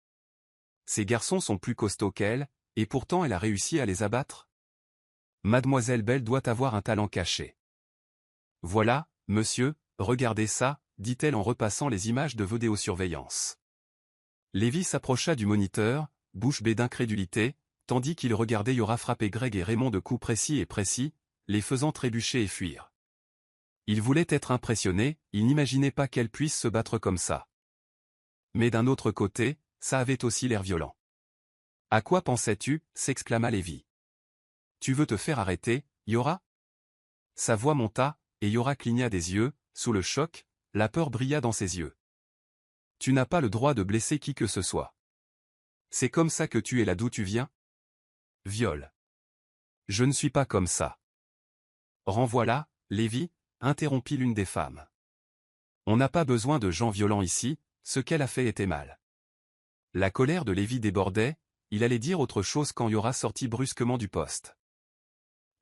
Ces garçons sont plus costauds qu'elle, et pourtant elle a réussi à les abattre? Mademoiselle Belle doit avoir un talent caché. Voilà, monsieur, regardez ça, dit-elle en repassant les images de vidéosurveillance. Lévi s'approcha du moniteur, bouche bée d'incrédulité, tandis qu'il regardait Yora frapper Greg et Raymond de coups précis, les faisant trébucher et fuir. Il voulait être impressionné, il n'imaginait pas qu'elle puisse se battre comme ça. Mais d'un autre côté, ça avait aussi l'air violent. « À quoi pensais-tu » s'exclama Lévi. « Tu veux te faire arrêter, Yora ?» Sa voix monta, et Yora cligna des yeux, sous le choc, la peur brilla dans ses yeux. « Tu n'as pas le droit de blesser qui que ce soit. C'est comme ça que tu es là d'où tu viens? Viol. Je ne suis pas comme ça. Renvoie-la, Lévi, interrompit l'une des femmes. On n'a pas besoin de gens violents ici, ce qu'elle a fait était mal. La colère de Lévi débordait, il allait dire autre chose quand Yora sortit brusquement du poste.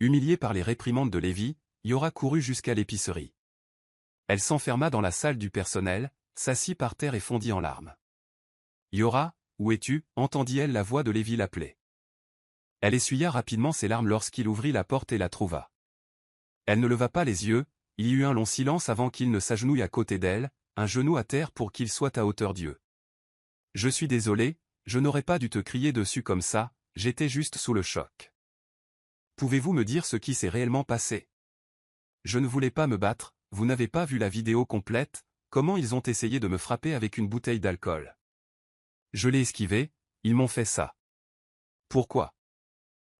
Humiliée par les réprimandes de Lévi, Yora courut jusqu'à l'épicerie. Elle s'enferma dans la salle du personnel, s'assit par terre et fondit en larmes. Yora, où es-tu? Entendit-elle la voix de Lévi l'appeler. Elle essuya rapidement ses larmes lorsqu'il ouvrit la porte et la trouva. Elle ne leva pas les yeux, il y eut un long silence avant qu'il ne s'agenouille à côté d'elle, un genou à terre pour qu'il soit à hauteur d'yeux. Je suis désolé, je n'aurais pas dû te crier dessus comme ça, j'étais juste sous le choc. Pouvez-vous me dire ce qui s'est réellement passé? Je ne voulais pas me battre, vous n'avez pas vu la vidéo complète, comment ils ont essayé de me frapper avec une bouteille d'alcool. Je l'ai esquivé, ils m'ont fait ça. Pourquoi?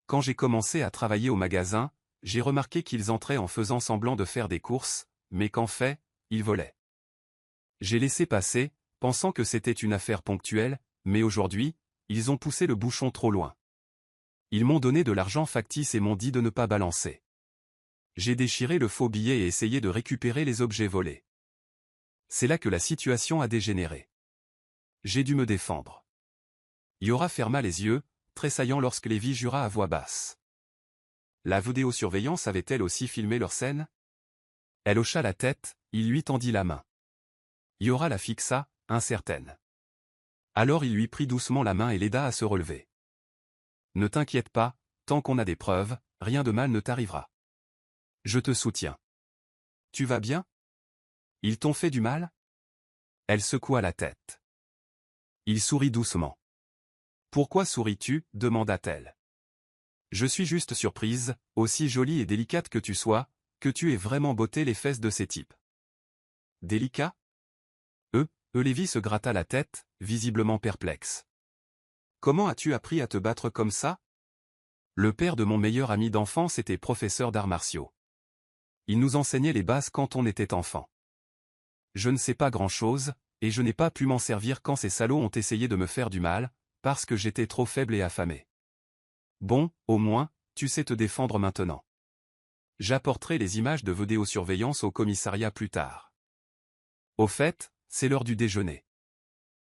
Quand j'ai commencé à travailler au magasin, j'ai remarqué qu'ils entraient en faisant semblant de faire des courses, mais qu'en fait, ils volaient. J'ai laissé passer, pensant que c'était une affaire ponctuelle, mais aujourd'hui, ils ont poussé le bouchon trop loin. Ils m'ont donné de l'argent factice et m'ont dit de ne pas balancer. J'ai déchiré le faux billet et essayé de récupérer les objets volés. C'est là que la situation a dégénéré. J'ai dû me défendre. Yora ferma les yeux, tressaillant lorsque Lévi jura à voix basse. La vidéosurveillance avait-elle aussi filmé leur scène? Elle hocha la tête, il lui tendit la main. Yora la fixa, incertaine. Alors il lui prit doucement la main et l'aida à se relever. Ne t'inquiète pas, tant qu'on a des preuves, rien de mal ne t'arrivera. Je te soutiens. Tu vas bien? Ils t'ont fait du mal? Elle secoua la tête. Il sourit doucement. Pourquoi souris-tu? Demanda-t-elle. Je suis juste surprise, aussi jolie et délicate que tu sois, que tu aies vraiment botté les fesses de ces types. Délicat? Lévi se gratta la tête, visiblement perplexe. Comment as-tu appris à te battre comme ça? Le père de mon meilleur ami d'enfance était professeur d'arts martiaux. Il nous enseignait les bases quand on était enfant. Je ne sais pas grand-chose, et je n'ai pas pu m'en servir quand ces salauds ont essayé de me faire du mal, parce que j'étais trop faible et affamé. Bon, au moins, tu sais te défendre maintenant. J'apporterai les images de vidéosurveillance au commissariat plus tard. Au fait, c'est l'heure du déjeuner.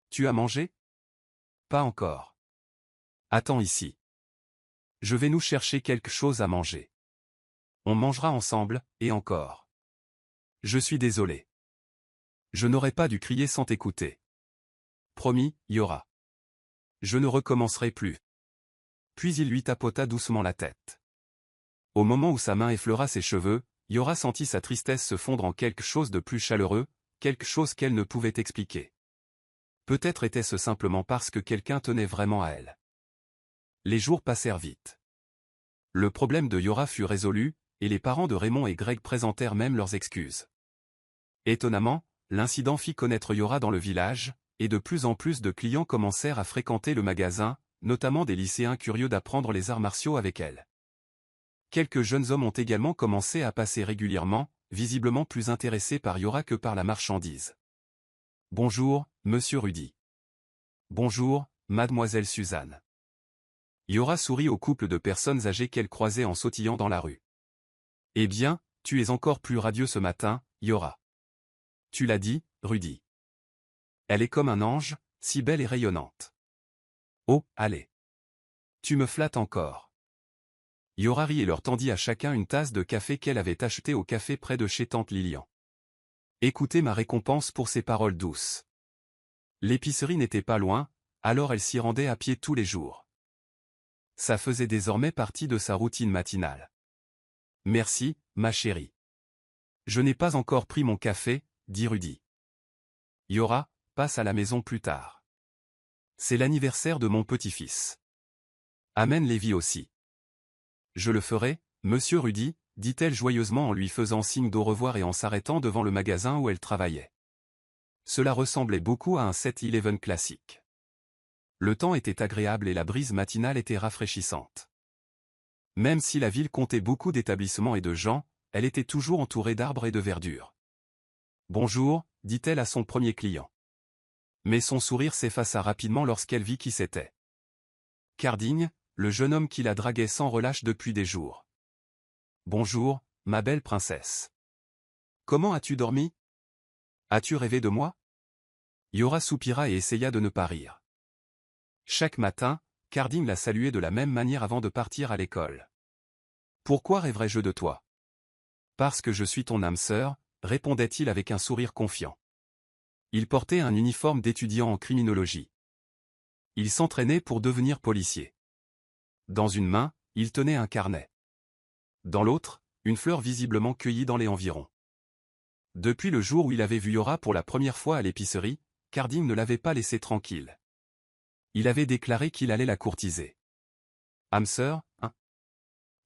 Tu as mangé? Pas encore. Attends ici. Je vais nous chercher quelque chose à manger. On mangera ensemble, et encore. Je suis désolé. Je n'aurais pas dû crier sans t'écouter. Promis, Yora. Je ne recommencerai plus. Puis il lui tapota doucement la tête. Au moment où sa main effleura ses cheveux, Yora sentit sa tristesse se fondre en quelque chose de plus chaleureux, quelque chose qu'elle ne pouvait expliquer. Peut-être était-ce simplement parce que quelqu'un tenait vraiment à elle. Les jours passèrent vite. Le problème de Yora fut résolu, et les parents de Raymond et Greg présentèrent même leurs excuses. Étonnamment, l'incident fit connaître Yora dans le village, et de plus en plus de clients commencèrent à fréquenter le magasin, notamment des lycéens curieux d'apprendre les arts martiaux avec elle. Quelques jeunes hommes ont également commencé à passer régulièrement, visiblement plus intéressés par Yora que par la marchandise. Bonjour, monsieur Rudy. Bonjour, mademoiselle Suzanne. Yora sourit au couple de personnes âgées qu'elle croisait en sautillant dans la rue. Eh bien, tu es encore plus radieux ce matin, Yora. Tu l'as dit, Rudy. Elle est comme un ange, si belle et rayonnante. Oh, allez. Tu me flattes encore. Yora rit et leur tendit à chacun une tasse de café qu'elle avait achetée au café près de chez tante Lilian. Écoutez ma récompense pour ces paroles douces. L'épicerie n'était pas loin, alors elle s'y rendait à pied tous les jours. Ça faisait désormais partie de sa routine matinale. Merci, ma chérie. Je n'ai pas encore pris mon café, dit Rudy. Yora, passe à la maison plus tard. C'est l'anniversaire de mon petit-fils. Amène Lévi aussi. Je le ferai, monsieur Rudy, dit-elle joyeusement en lui faisant signe d'au revoir et en s'arrêtant devant le magasin où elle travaillait. Cela ressemblait beaucoup à un 7-Eleven classique. Le temps était agréable et la brise matinale était rafraîchissante. Même si la ville comptait beaucoup d'établissements et de gens, elle était toujours entourée d'arbres et de verdure. Bonjour, dit-elle à son premier client. Mais son sourire s'effaça rapidement lorsqu'elle vit qui c'était. Carding, le jeune homme qui la draguait sans relâche depuis des jours. Bonjour, ma belle princesse. Comment as-tu dormi? As-tu rêvé de moi? Yora soupira et essaya de ne pas rire. Chaque matin, Carding la saluait de la même manière avant de partir à l'école. Pourquoi rêverais-je de toi? Parce que je suis ton âme sœur, répondait-il avec un sourire confiant. Il portait un uniforme d'étudiant en criminologie. Il s'entraînait pour devenir policier. Dans une main, il tenait un carnet. Dans l'autre, une fleur visiblement cueillie dans les environs. Depuis le jour où il avait vu Yora pour la première fois à l'épicerie, Carding ne l'avait pas laissé tranquille. Il avait déclaré qu'il allait la courtiser. Âme sœur, hein?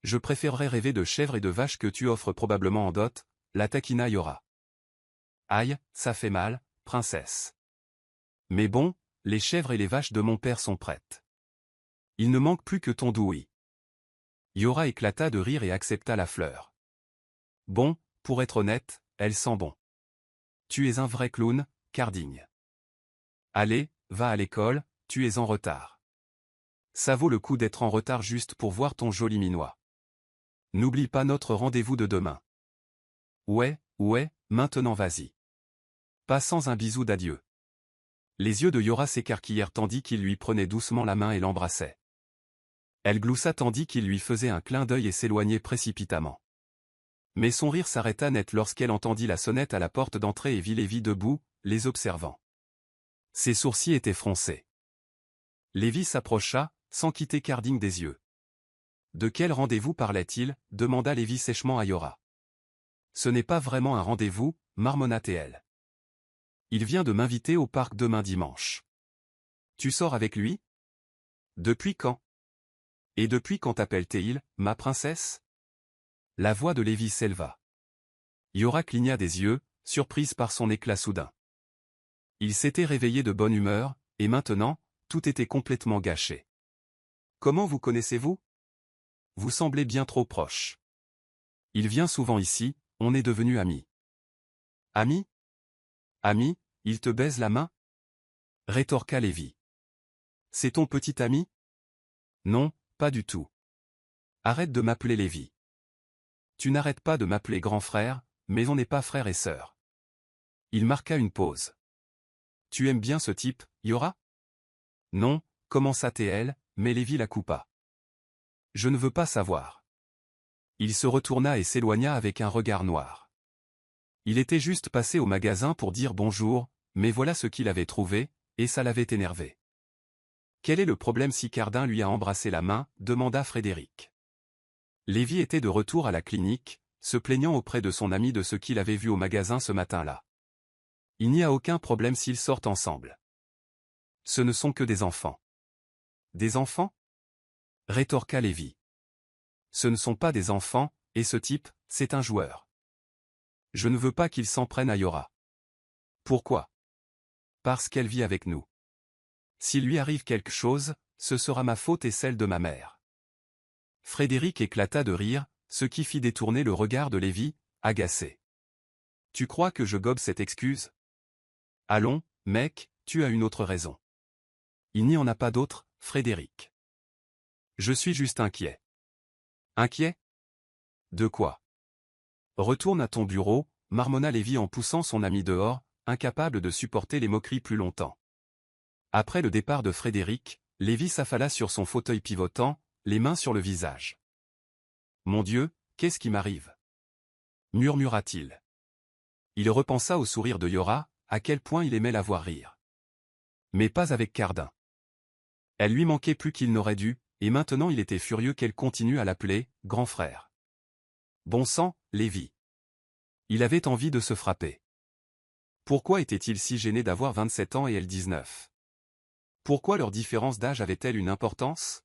Je préférerais rêver de chèvres et de vaches que tu offres probablement en dot, la taquina Yora. Aïe, ça fait mal, princesse. Mais bon, les chèvres et les vaches de mon père sont prêtes. Il ne manque plus que ton doux oui. Yora éclata de rire et accepta la fleur. Bon, pour être honnête, elle sent bon. Tu es un vrai clown, Carding. Allez, va à l'école, tu es en retard. Ça vaut le coup d'être en retard juste pour voir ton joli minois. N'oublie pas notre rendez-vous de demain. Ouais, maintenant vas-y. Pas sans un bisou d'adieu. Les yeux de Yora s'écarquillèrent tandis qu'il lui prenait doucement la main et l'embrassait. Elle gloussa tandis qu'il lui faisait un clin d'œil et s'éloignait précipitamment. Mais son rire s'arrêta net lorsqu'elle entendit la sonnette à la porte d'entrée et vit Lévi debout, les observant. Ses sourcils étaient froncés. Lévi s'approcha, sans quitter Carding des yeux. « De quel rendez-vous parlait-il » demanda Lévi sèchement à Yora. « Ce n'est pas vraiment un rendez-vous, marmonna-t-elle. Il vient de m'inviter au parc demain dimanche. Tu sors avec lui? Depuis quand? Et depuis quand t'appelle-t-il, ma princesse? La voix de Lévi s'éleva. Yora cligna des yeux, surprise par son éclat soudain. Il s'était réveillé de bonne humeur, et maintenant, tout était complètement gâché. Comment vous connaissez-vous? Vous semblez bien trop proches. Il vient souvent ici, on est devenus amis. Amis? Ami, il te baise la main? Rétorqua Lévi. C'est ton petit ami? Non, pas du tout. Arrête de m'appeler Lévi. Tu n'arrêtes pas de m'appeler grand frère, mais on n'est pas frère et sœur. Il marqua une pause. Tu aimes bien ce type, Yora? Non, commença-t-elle, mais Lévi la coupa. Je ne veux pas savoir. Il se retourna et s'éloigna avec un regard noir. Il était juste passé au magasin pour dire bonjour, mais voilà ce qu'il avait trouvé, et ça l'avait énervé. Quel est le problème si Cardin lui a embrassé la main, demanda Frédéric. Lévi était de retour à la clinique, se plaignant auprès de son ami de ce qu'il avait vu au magasin ce matin-là. Il n'y a aucun problème s'ils sortent ensemble. Ce ne sont que des enfants. Des enfants? Rétorqua Lévi. Ce ne sont pas des enfants, et ce type, c'est un joueur. Je ne veux pas qu'il s'en prenne à Yora. Pourquoi? Parce qu'elle vit avec nous. S'il lui arrive quelque chose, ce sera ma faute et celle de ma mère. Frédéric éclata de rire, ce qui fit détourner le regard de Lévi, agacé. Tu crois que je gobe cette excuse? Allons, mec, tu as une autre raison. Il n'y en a pas d'autre, Frédéric. Je suis juste inquiet. Inquiet? De quoi? Retourne à ton bureau, marmonna Lévi en poussant son ami dehors, incapable de supporter les moqueries plus longtemps. Après le départ de Frédéric, Lévi s'affala sur son fauteuil pivotant, les mains sur le visage. Mon Dieu, qu'est-ce qui m'arrive? Murmura-t-il. Il repensa au sourire de Yora, à quel point il aimait la voir rire. Mais pas avec Cardin. Elle lui manquait plus qu'il n'aurait dû, et maintenant il était furieux qu'elle continue à l'appeler « grand frère ». Bon sang, Lévi. Il avait envie de se frapper. Pourquoi était-il si gêné d'avoir 27 ans et elle 19? Pourquoi leur différence d'âge avait-elle une importance?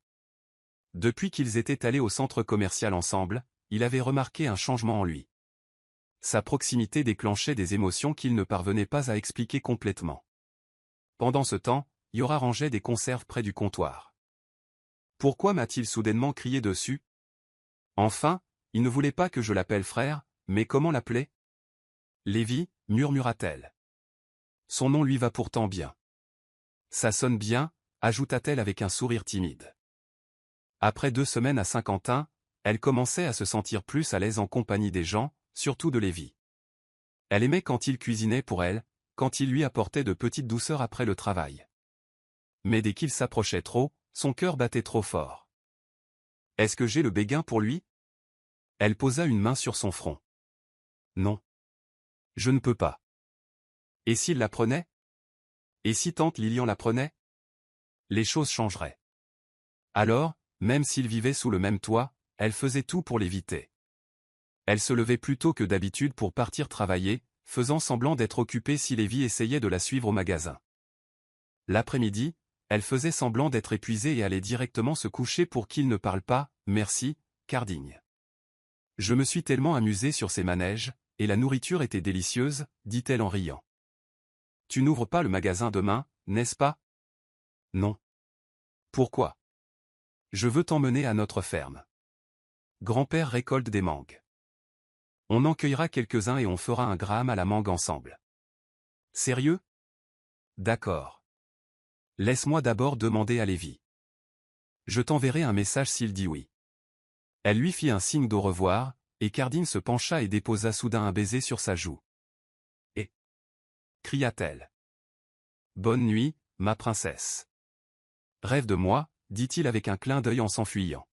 Depuis qu'ils étaient allés au centre commercial ensemble, il avait remarqué un changement en lui. Sa proximité déclenchait des émotions qu'il ne parvenait pas à expliquer complètement. Pendant ce temps, Yora rangeait des conserves près du comptoir. Pourquoi m'a-t-il soudainement crié dessus? Enfin, il ne voulait pas que je l'appelle frère, mais comment l'appeler? Lévi, murmura-t-elle. Son nom lui va pourtant bien. Ça sonne bien, ajouta-t-elle avec un sourire timide. Après 2 semaines à Saint-Quentin, elle commençait à se sentir plus à l'aise en compagnie des gens, surtout de Lévi. Elle aimait quand il cuisinait pour elle, quand il lui apportait de petites douceurs après le travail. Mais dès qu'il s'approchait trop, son cœur battait trop fort. Est-ce que j'ai le béguin pour lui? Elle posa une main sur son front. Non. Je ne peux pas. Et s'il la prenait? Et si tante Lilian la prenait? Les choses changeraient. Alors, même s'ils vivaient sous le même toit, elle faisait tout pour l'éviter. Elle se levait plus tôt que d'habitude pour partir travailler, faisant semblant d'être occupée si Lévi essayait de la suivre au magasin. L'après-midi, elle faisait semblant d'être épuisée et allait directement se coucher pour qu'il ne parle pas, merci, Carding. Je me suis tellement amusée sur ces manèges, et la nourriture était délicieuse, dit-elle en riant. Tu n'ouvres pas le magasin demain, n'est-ce pas? Non. Pourquoi? Je veux t'emmener à notre ferme. Grand-père récolte des mangues. On en cueillera quelques-uns et on fera un graham à la mangue ensemble. Sérieux? D'accord. Laisse-moi d'abord demander à Lévi. Je t'enverrai un message s'il dit oui. Elle lui fit un signe d'au revoir, et Cardine se pencha et déposa soudain un baiser sur sa joue. Et cria-t-elle. bonne nuit, ma princesse. Rêve de moi, dit-il avec un clin d'œil en s'enfuyant.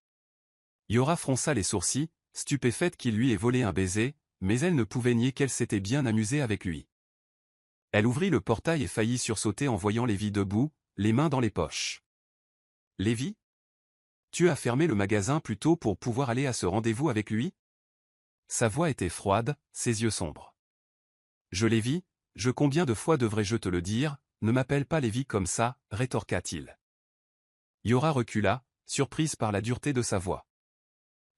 Yora fronça les sourcils, stupéfaite qu'il lui ait volé un baiser, mais elle ne pouvait nier qu'elle s'était bien amusée avec lui. Elle ouvrit le portail et faillit sursauter en voyant Lévi debout, les mains dans les poches. Lévi? Tu as fermé le magasin plus tôt pour pouvoir aller à ce rendez-vous avec lui? Sa voix était froide, ses yeux sombres. Je Lévi, combien de fois devrais-je te le dire, ne m'appelle pas Lévi comme ça, rétorqua-t-il. Yora recula, surprise par la dureté de sa voix.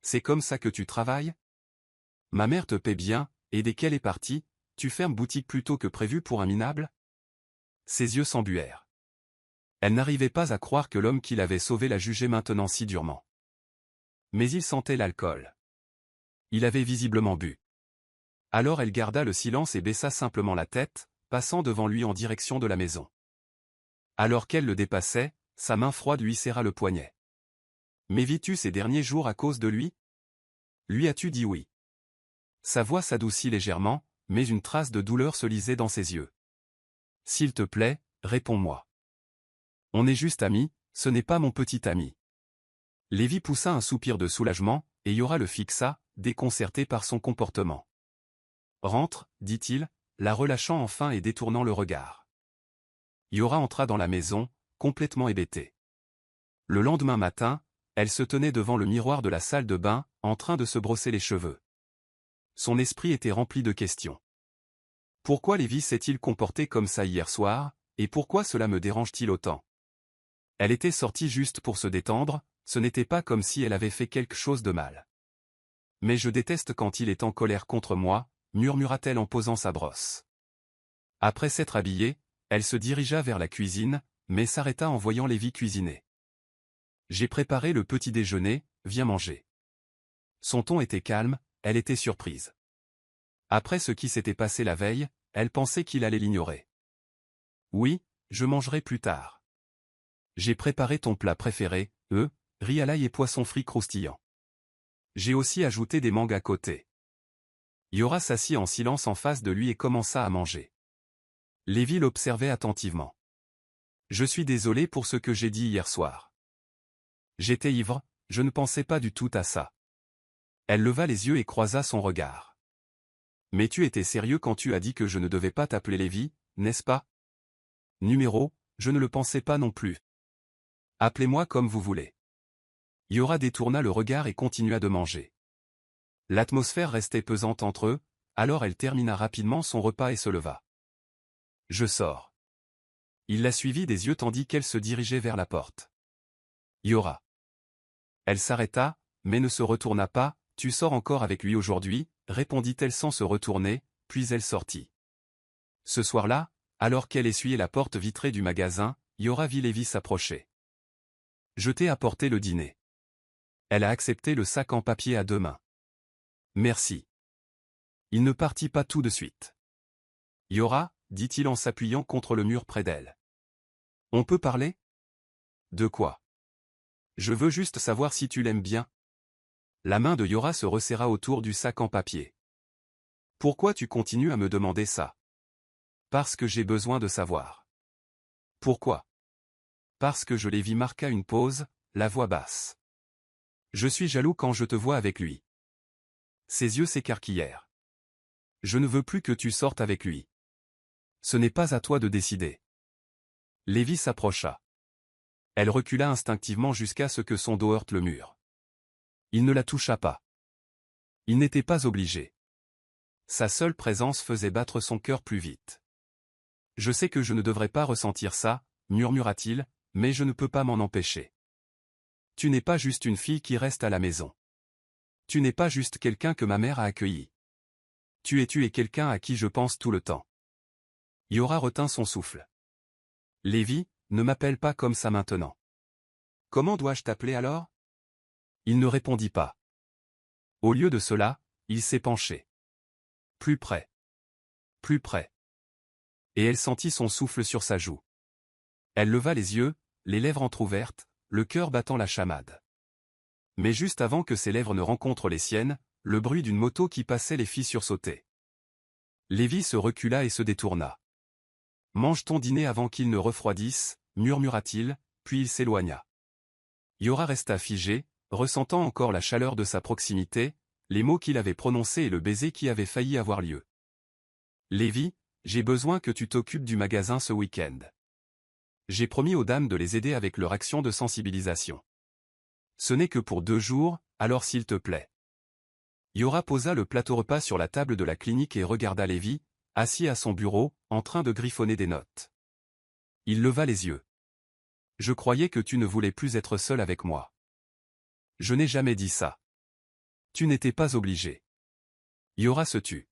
C'est comme ça que tu travailles? Ma mère te paie bien, et dès qu'elle est partie, tu fermes boutique plus tôt que prévu pour un minable? Ses yeux s'embuèrent. Elle n'arrivait pas à croire que l'homme qui l'avait sauvée la jugeait maintenant si durement. Mais il sentait l'alcool. Il avait visiblement bu. Alors elle garda le silence et baissa simplement la tête, passant devant lui en direction de la maison. Alors qu'elle le dépassait, sa main froide lui serra le poignet. Mais vis-tu ces derniers jours à cause de lui? Lui as-tu dit oui? Sa voix s'adoucit légèrement, mais une trace de douleur se lisait dans ses yeux. S'il te plaît, réponds-moi. On est juste amis, ce n'est pas mon petit ami. Lévi poussa un soupir de soulagement, et Yora le fixa, déconcerté par son comportement. Rentre, dit-il, la relâchant enfin et détournant le regard. Yora entra dans la maison, complètement hébétée. Le lendemain matin, elle se tenait devant le miroir de la salle de bain, en train de se brosser les cheveux. Son esprit était rempli de questions. Pourquoi Lévi s'est-il comporté comme ça hier soir, et pourquoi cela me dérange-t-il autant? Elle était sortie juste pour se détendre, ce n'était pas comme si elle avait fait quelque chose de mal. Mais je déteste quand il est en colère contre moi, murmura-t-elle en posant sa brosse. Après s'être habillée, elle se dirigea vers la cuisine, mais s'arrêta en voyant Lévi cuisiner. J'ai préparé le petit déjeuner, viens manger. Son ton était calme, elle était surprise. Après ce qui s'était passé la veille, elle pensait qu'il allait l'ignorer. Oui, je mangerai plus tard. J'ai préparé ton plat préféré, riz à l'ail et poisson frit croustillant. J'ai aussi ajouté des mangues à côté. Yora s'assit en silence en face de lui et commença à manger. Lévi l'observait attentivement. Je suis désolé pour ce que j'ai dit hier soir. J'étais ivre, je ne pensais pas du tout à ça. Elle leva les yeux et croisa son regard. Mais tu étais sérieux quand tu as dit que je ne devais pas t'appeler Lévi, n'est-ce pas? Je ne le pensais pas non plus. Appelez-moi comme vous voulez. Yora détourna le regard et continua de manger. L'atmosphère restait pesante entre eux, alors elle termina rapidement son repas et se leva. Je sors. Il la suivit des yeux tandis qu'elle se dirigeait vers la porte. Yora. Elle s'arrêta, mais ne se retourna pas. Tu sors encore avec lui aujourd'hui, répondit-elle sans se retourner, puis elle sortit. Ce soir-là, alors qu'elle essuyait la porte vitrée du magasin, Yora vit Lévi s'approcher. Je t'ai apporté le dîner. Elle a accepté le sac en papier à deux mains. Merci. Il ne partit pas tout de suite. Yora, dit-il en s'appuyant contre le mur près d'elle. On peut parler? De quoi? Je veux juste savoir si tu l'aimes bien. La main de Yora se resserra autour du sac en papier. Pourquoi tu continues à me demander ça? Parce que j'ai besoin de savoir. Pourquoi? Parce que je Lévi marqua une pause, la voix basse. Je suis jaloux quand je te vois avec lui. Ses yeux s'écarquillèrent. Je ne veux plus que tu sortes avec lui. Ce n'est pas à toi de décider. Lévi s'approcha. Elle recula instinctivement jusqu'à ce que son dos heurte le mur. Il ne la toucha pas. Il n'était pas obligé. Sa seule présence faisait battre son cœur plus vite. Je sais que je ne devrais pas ressentir ça, murmura-t-il, mais je ne peux pas m'en empêcher. Tu n'es pas juste une fille qui reste à la maison. Tu n'es pas juste quelqu'un que ma mère a accueilli. Tu es quelqu'un à qui je pense tout le temps. Yora retint son souffle. Lévi, ne m'appelle pas comme ça maintenant. Comment dois-je t'appeler alors? Il ne répondit pas. Au lieu de cela, il s'est penché. Plus près. Plus près. Et elle sentit son souffle sur sa joue. Elle leva les yeux, les lèvres entr'ouvertes, le cœur battant la chamade. Mais juste avant que ses lèvres ne rencontrent les siennes, le bruit d'une moto qui passait les fit sursauter. Lévi se recula et se détourna. Mange ton dîner avant qu'il ne refroidisse, murmura-t-il, puis il s'éloigna. Yora resta figée, ressentant encore la chaleur de sa proximité, les mots qu'il avait prononcés et le baiser qui avait failli avoir lieu. Lévi, j'ai besoin que tu t'occupes du magasin ce week-end. J'ai promis aux dames de les aider avec leur action de sensibilisation. Ce n'est que pour 2 jours, alors s'il te plaît. Yora posa le plateau repas sur la table de la clinique et regarda Lévi, assis à son bureau, en train de griffonner des notes. Il leva les yeux. Je croyais que tu ne voulais plus être seul avec moi. Je n'ai jamais dit ça. Tu n'étais pas obligé. Yora se tut.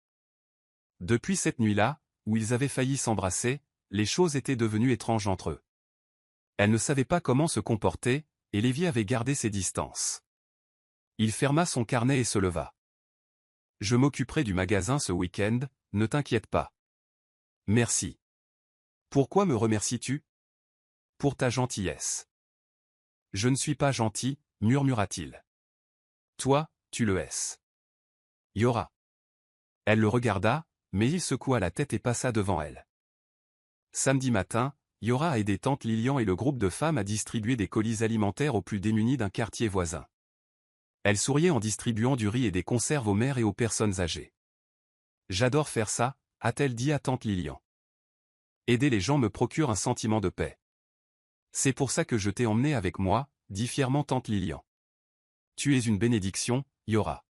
Depuis cette nuit-là, où ils avaient failli s'embrasser, les choses étaient devenues étranges entre eux. Elle ne savait pas comment se comporter, et Lévi avait gardé ses distances. Il ferma son carnet et se leva. Je m'occuperai du magasin ce week-end, ne t'inquiète pas. Merci. Pourquoi me remercies-tu? Pour ta gentillesse. Je ne suis pas gentil, murmura-t-il. Toi, tu le es. Yora. Elle le regarda, mais il secoua la tête et passa devant elle. Samedi matin, Yora a aidé tante Lilian et le groupe de femmes à distribuer des colis alimentaires aux plus démunis d'un quartier voisin. Elle souriait en distribuant du riz et des conserves aux mères et aux personnes âgées. J'adore faire ça, a-t-elle dit à tante Lilian. Aider les gens me procure un sentiment de paix. C'est pour ça que je t'ai emmené avec moi, dit fièrement tante Lilian. Tu es une bénédiction, Yora.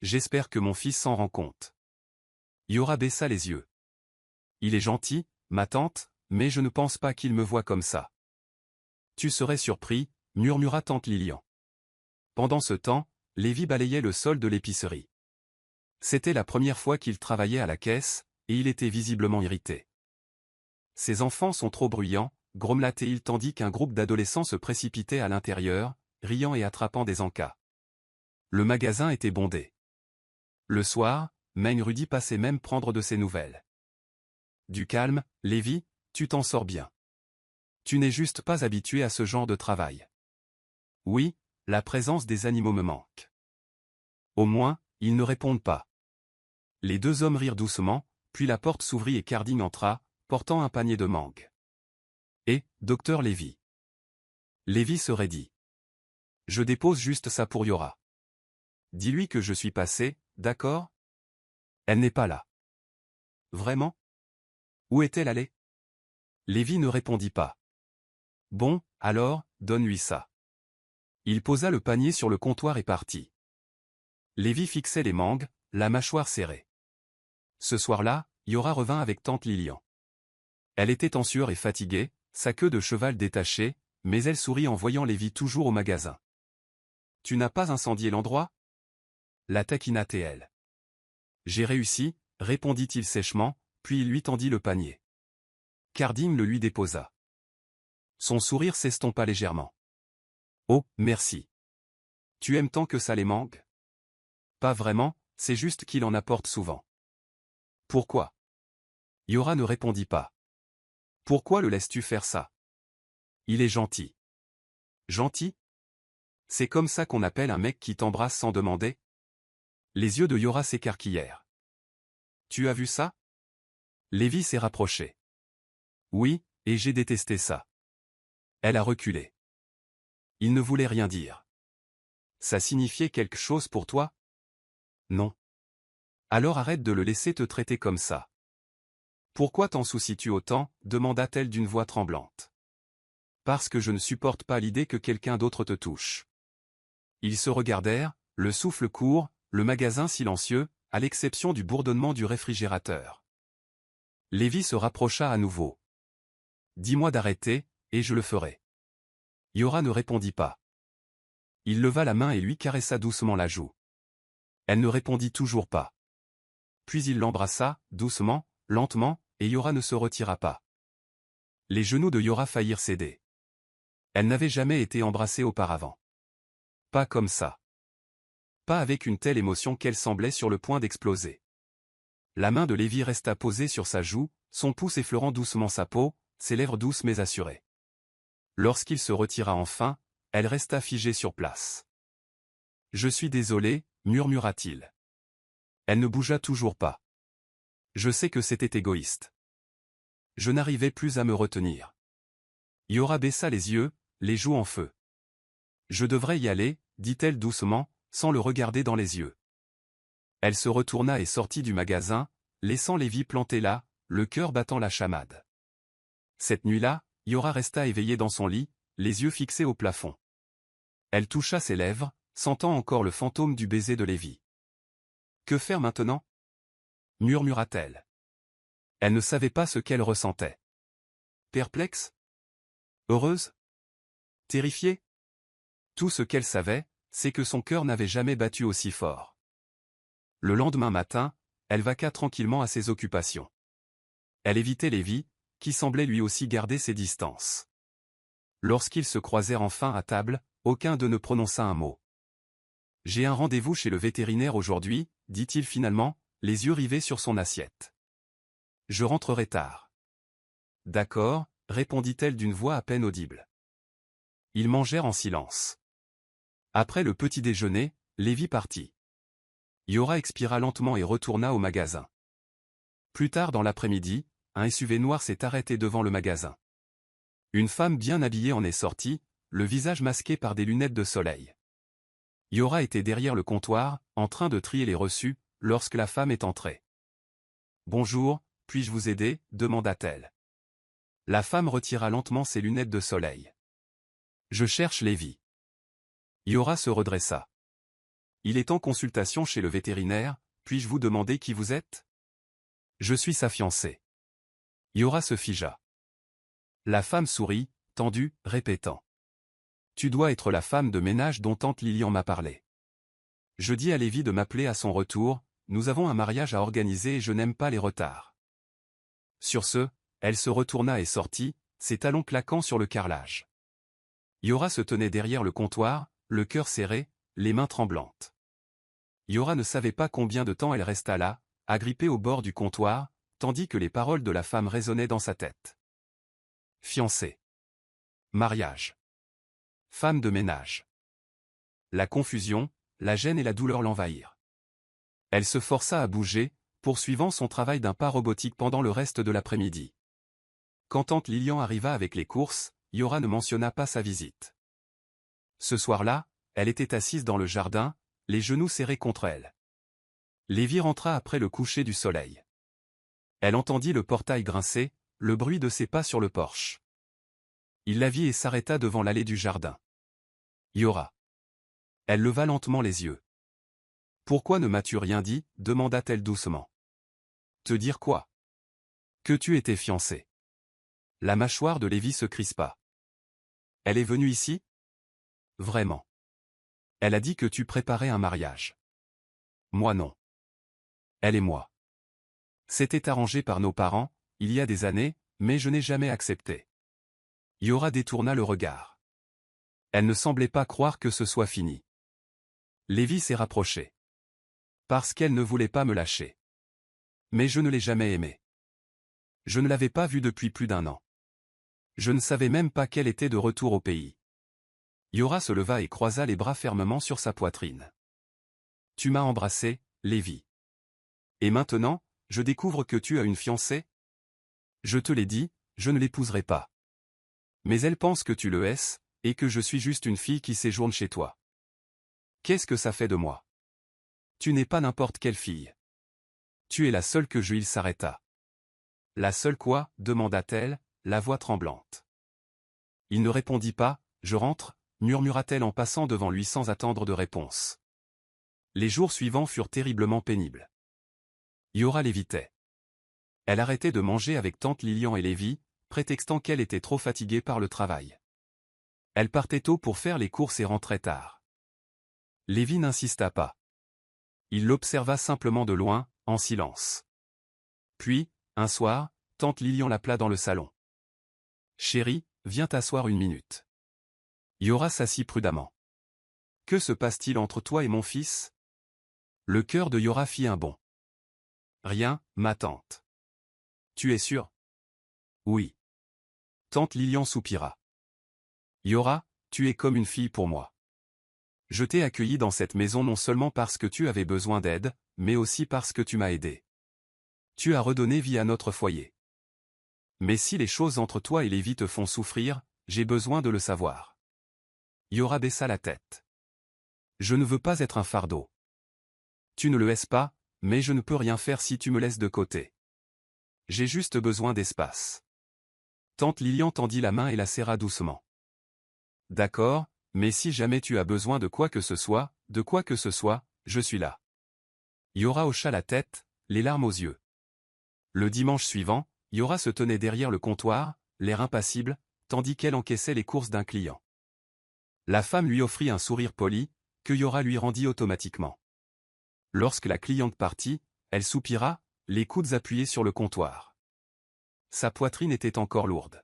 J'espère que mon fils s'en rend compte. Yora baissa les yeux. Il est gentil, ma tante, mais je ne pense pas qu'il me voie comme ça. Tu serais surpris, murmura tante Lilian. Pendant ce temps, Lévi balayait le sol de l'épicerie. C'était la première fois qu'il travaillait à la caisse, et il était visiblement irrité. Ces enfants sont trop bruyants, grommela-t-il tandis qu'un groupe d'adolescents se précipitait à l'intérieur, riant et attrapant des encas. Le magasin était bondé. Le soir, Meng Rudy passait même prendre de ses nouvelles. Du calme, Lévi, tu t'en sors bien. Tu n'es juste pas habitué à ce genre de travail. Oui, la présence des animaux me manque. Au moins, ils ne répondent pas. Les 2 hommes rirent doucement, puis la porte s'ouvrit et Carding entra, portant un panier de mangues. Et, docteur Lévi. Lévi se raidit. Je dépose juste ça pour Yora. Dis-lui que je suis passé, d'accord? Elle n'est pas là. Vraiment? Où est-elle allée? Lévi ne répondit pas. Bon, alors, donne-lui ça. Il posa le panier sur le comptoir et partit. Lévi fixait les mangues, la mâchoire serrée. Ce soir-là, Yora revint avec tante Lilian. Elle était en sueur et fatiguée, sa queue de cheval détachée, mais elle sourit en voyant Lévi toujours au magasin. Tu n'as pas incendié l'endroit? La taquina-t-elle. J'ai réussi, répondit-il sèchement, puis il lui tendit le panier. Carding le lui déposa. Son sourire s'estompa légèrement. Oh, merci. Tu aimes tant que ça les mangue? Pas vraiment, c'est juste qu'il en apporte souvent. Pourquoi? Yora ne répondit pas. Pourquoi le laisses-tu faire ça? Il est gentil. Gentil? C'est comme ça qu'on appelle un mec qui t'embrasse sans demander? Les yeux de Yora s'écarquillèrent. Tu as vu ça? Lévi s'est rapproché. Oui, et j'ai détesté ça. Elle a reculé. Il ne voulait rien dire. Ça signifiait quelque chose pour toi? Non. Alors arrête de le laisser te traiter comme ça. Pourquoi t'en soucies-tu autant? Demanda-t-elle d'une voix tremblante. Parce que je ne supporte pas l'idée que quelqu'un d'autre te touche. Ils se regardèrent, le souffle court, le magasin silencieux, à l'exception du bourdonnement du réfrigérateur. Lévi se rapprocha à nouveau. Dis-moi d'arrêter, et je le ferai. Yora ne répondit pas. Il leva la main et lui caressa doucement la joue. Elle ne répondit toujours pas. Puis il l'embrassa, doucement, lentement, et Yora ne se retira pas. Les genoux de Yora faillirent céder. Elle n'avait jamais été embrassée auparavant. Pas comme ça. Pas avec une telle émotion qu'elle semblait sur le point d'exploser. La main de Lévi resta posée sur sa joue, son pouce effleurant doucement sa peau, ses lèvres douces mais assurées. Lorsqu'il se retira enfin, elle resta figée sur place. Je suis désolé, murmura-t-il. Elle ne bougea toujours pas. Je sais que c'était égoïste. Je n'arrivais plus à me retenir. Yora baissa les yeux, les joues en feu. Je devrais y aller, dit-elle doucement, sans le regarder dans les yeux. Elle se retourna et sortit du magasin, laissant Lévi planté là, le cœur battant la chamade. Cette nuit-là, Yora resta éveillée dans son lit, les yeux fixés au plafond. Elle toucha ses lèvres, sentant encore le fantôme du baiser de Lévi. Que faire maintenant? Murmura-t-elle. Elle ne savait pas ce qu'elle ressentait. Perplexe? Heureuse? Terrifiée? Tout ce qu'elle savait, c'est que son cœur n'avait jamais battu aussi fort. Le lendemain matin, elle vaqua tranquillement à ses occupations. Elle évitait Lévi, qui semblait lui aussi garder ses distances. Lorsqu'ils se croisèrent enfin à table, aucun d'eux ne prononça un mot. « J'ai un rendez-vous chez le vétérinaire aujourd'hui, » dit-il finalement, les yeux rivés sur son assiette. « Je rentrerai tard. »« D'accord, » répondit-elle d'une voix à peine audible. Ils mangèrent en silence. Après le petit déjeuner, Lévi partit. Yora expira lentement et retourna au magasin. Plus tard dans l'après-midi, un SUV noir s'est arrêté devant le magasin. Une femme bien habillée en est sortie, le visage masqué par des lunettes de soleil. Yora était derrière le comptoir, en train de trier les reçus, lorsque la femme est entrée. « Bonjour, puis-je vous aider ?» demanda-t-elle. La femme retira lentement ses lunettes de soleil. « Je cherche Lévi. » Yora se redressa. « Il est en consultation chez le vétérinaire, puis-je vous demander qui vous êtes ? » « Je suis sa fiancée. » Yora se figea. La femme sourit, tendue, répétant. « Tu dois être la femme de ménage dont tante Lilian m'a parlé. Je dis à Lévi de m'appeler à son retour, nous avons un mariage à organiser et je n'aime pas les retards. » Sur ce, elle se retourna et sortit, ses talons claquant sur le carrelage. Yora se tenait derrière le comptoir, le cœur serré, les mains tremblantes. Yora ne savait pas combien de temps elle resta là, agrippée au bord du comptoir, tandis que les paroles de la femme résonnaient dans sa tête. Fiancée. Mariage. Femme de ménage. La confusion, la gêne et la douleur l'envahirent. Elle se força à bouger, poursuivant son travail d'un pas robotique pendant le reste de l'après-midi. Quand tante Lilian arriva avec les courses, Yora ne mentionna pas sa visite. Ce soir-là, elle était assise dans le jardin, les genoux serrés contre elle. Lévi rentra après le coucher du soleil. Elle entendit le portail grincer, le bruit de ses pas sur le porche. Il la vit et s'arrêta devant l'allée du jardin. Yora. Elle leva lentement les yeux. « Pourquoi ne m'as-tu rien dit ?» demanda-t-elle doucement. « Te dire quoi ? Que tu étais fiancée. » La mâchoire de Lévi se crispa. « Elle est venue ici ? » Vraiment. Elle a dit que tu préparais un mariage. Moi non. Elle et moi. C'était arrangé par nos parents, il y a des années, mais je n'ai jamais accepté. Yora détourna le regard. Elle ne semblait pas croire que ce soit fini. Lévi s'est rapproché. Parce qu'elle ne voulait pas me lâcher. Mais je ne l'ai jamais aimée. Je ne l'avais pas vue depuis plus d'1 an. Je ne savais même pas qu'elle était de retour au pays. Yora se leva et croisa les bras fermement sur sa poitrine. Tu m'as embrassé, Lévi. Et maintenant, je découvre que tu as une fiancée ? Je te l'ai dit, je ne l'épouserai pas. Mais elle pense que tu le hais, et que je suis juste une fille qui séjourne chez toi. Qu'est-ce que ça fait de moi ? Tu n'es pas n'importe quelle fille. Tu es la seule que je... Il s'arrêta. La seule quoi ? Demanda-t-elle, la voix tremblante. Il ne répondit pas, je rentre, murmura-t-elle en passant devant lui sans attendre de réponse. Les jours suivants furent terriblement pénibles. Yora l'évitait. Elle arrêtait de manger avec tante Lilian et Lévi, prétextant qu'elle était trop fatiguée par le travail. Elle partait tôt pour faire les courses et rentrait tard. Lévi n'insista pas. Il l'observa simplement de loin, en silence. Puis, un soir, tante Lilian l'appela dans le salon. « Chérie, viens t'asseoir 1 minute. » Yora s'assit prudemment. « Que se passe-t-il entre toi et mon fils ?» Le cœur de Yora fit un bond. « Rien, ma tante. »« Tu es sûre ? » ?»« Oui. » Tante Lilian soupira. « Yora, tu es comme une fille pour moi. Je t'ai accueillie dans cette maison non seulement parce que tu avais besoin d'aide, mais aussi parce que tu m'as aidé. Tu as redonné vie à notre foyer. Mais si les choses entre toi et Lévi te font souffrir, j'ai besoin de le savoir. Yora baissa la tête. Je ne veux pas être un fardeau. Tu ne le es pas, mais je ne peux rien faire si tu me laisses de côté. J'ai juste besoin d'espace. Tante Lilian tendit la main et la serra doucement. D'accord, mais si jamais tu as besoin de quoi que ce soit, je suis là. Yora hocha la tête, les larmes aux yeux. Le dimanche suivant, Yora se tenait derrière le comptoir, l'air impassible, tandis qu'elle encaissait les courses d'un client. La femme lui offrit un sourire poli, que Yora lui rendit automatiquement. Lorsque la cliente partit, elle soupira, les coudes appuyés sur le comptoir. Sa poitrine était encore lourde.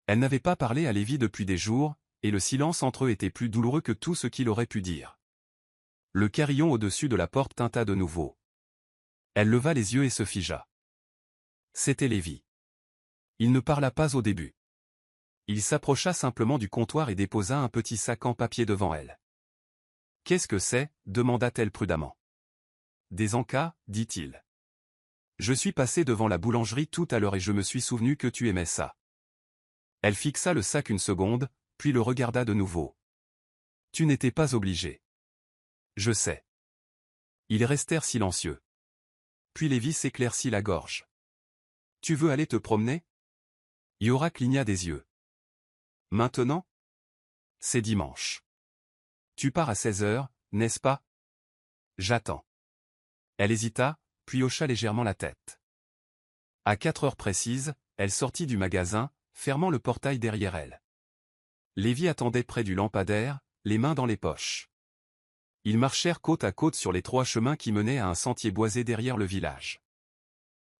Elle n'avait pas parlé à Lévi depuis des jours, et le silence entre eux était plus douloureux que tout ce qu'il aurait pu dire. Le carillon au-dessus de la porte tinta de nouveau. Elle leva les yeux et se figea. C'était Lévi. Il ne parla pas au début. Il s'approcha simplement du comptoir et déposa un petit sac en papier devant elle. « Qu'est-ce que c'est » demanda-t-elle prudemment. « Des encas, dit-il. Je suis passé devant la boulangerie tout à l'heure et je me suis souvenu que tu aimais ça. » Elle fixa le sac une seconde, puis le regarda de nouveau. « Tu n'étais pas obligé. »« Je sais. » Ils restèrent silencieux. Puis Lévi s'éclaircit la gorge. « Tu veux aller te promener » Yora cligna des yeux. « Maintenant ?»« C'est dimanche. »« Tu pars à 16h, n'est-ce pas ?»« J'attends. » Elle hésita, puis hocha légèrement la tête. À 4 heures précises, elle sortit du magasin, fermant le portail derrière elle. Lévi attendait près du lampadaire, les mains dans les poches. Ils marchèrent côte à côte sur les 3 chemins qui menaient à un sentier boisé derrière le village.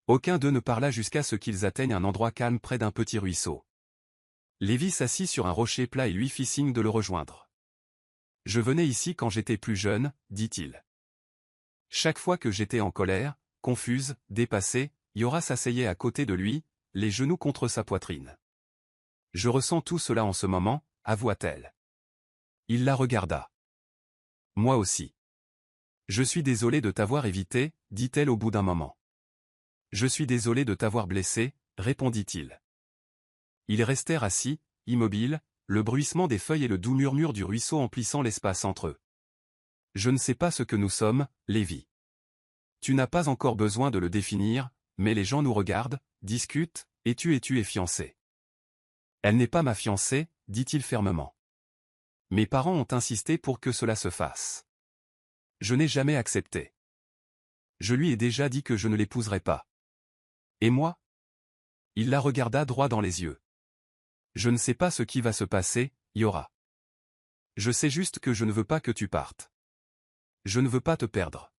Aucun d'eux ne parla jusqu'à ce qu'ils atteignent un endroit calme près d'un petit ruisseau. Lévi s'assit sur un rocher plat et lui fit signe de le rejoindre. « Je venais ici quand j'étais plus jeune, dit-il. Chaque fois que j'étais en colère, confuse, dépassée, Yora s'asseyait à côté de lui, les genoux contre sa poitrine. Je ressens tout cela en ce moment, avoua-t-elle. Il la regarda. Moi aussi. Je suis désolé de t'avoir évité, dit-elle au bout d'un moment. Je suis désolé de t'avoir blessé, répondit-il. Ils restèrent assis, immobiles, le bruissement des feuilles et le doux murmure du ruisseau emplissant l'espace entre eux. Je ne sais pas ce que nous sommes, Lévi. Tu n'as pas encore besoin de le définir, mais les gens nous regardent, discutent, et tu es fiancé. Elle n'est pas ma fiancée, dit-il fermement. Mes parents ont insisté pour que cela se fasse. Je n'ai jamais accepté. Je lui ai déjà dit que je ne l'épouserais pas. Et moi ? Il la regarda droit dans les yeux. Je ne sais pas ce qui va se passer, Yora. Je sais juste que je ne veux pas que tu partes. Je ne veux pas te perdre.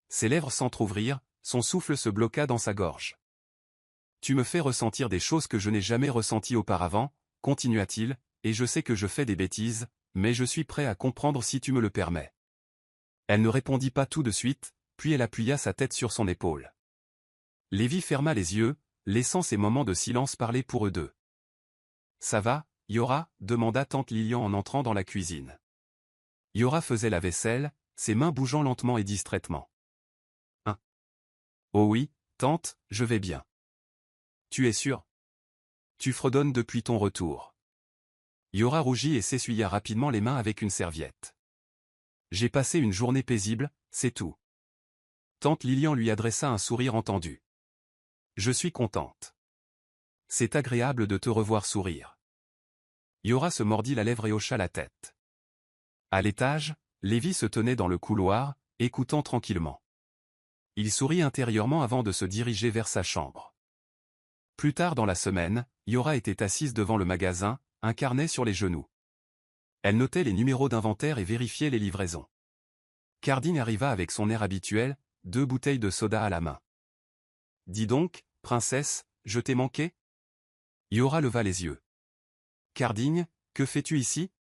Ses lèvres s'entr'ouvrirent, son souffle se bloqua dans sa gorge. Tu me fais ressentir des choses que je n'ai jamais ressenties auparavant, continua-t-il, et je sais que je fais des bêtises, mais je suis prêt à comprendre si tu me le permets. Elle ne répondit pas tout de suite, puis elle appuya sa tête sur son épaule. Lévi ferma les yeux, laissant ces moments de silence parler pour eux deux. Ça va, Yora demanda tante Lilian en entrant dans la cuisine. Yora faisait la vaisselle, ses mains bougeant lentement et distraitement. Hein? Oh oui, tante, je vais bien. Tu es sûre? Tu fredonnes depuis ton retour. Yora rougit et s'essuya rapidement les mains avec une serviette. J'ai passé une journée paisible, c'est tout. Tante Lilian lui adressa un sourire entendu. Je suis contente. C'est agréable de te revoir sourire. Yora se mordit la lèvre et hocha la tête. À l'étage, Lévi se tenait dans le couloir, écoutant tranquillement. Il sourit intérieurement avant de se diriger vers sa chambre. Plus tard dans la semaine, Yora était assise devant le magasin, un carnet sur les genoux. Elle notait les numéros d'inventaire et vérifiait les livraisons. Cardine arriva avec son air habituel, 2 bouteilles de soda à la main. « Dis donc, princesse, je t'ai manqué ?» Yora leva les yeux. « Cardine, que fais-tu ici ?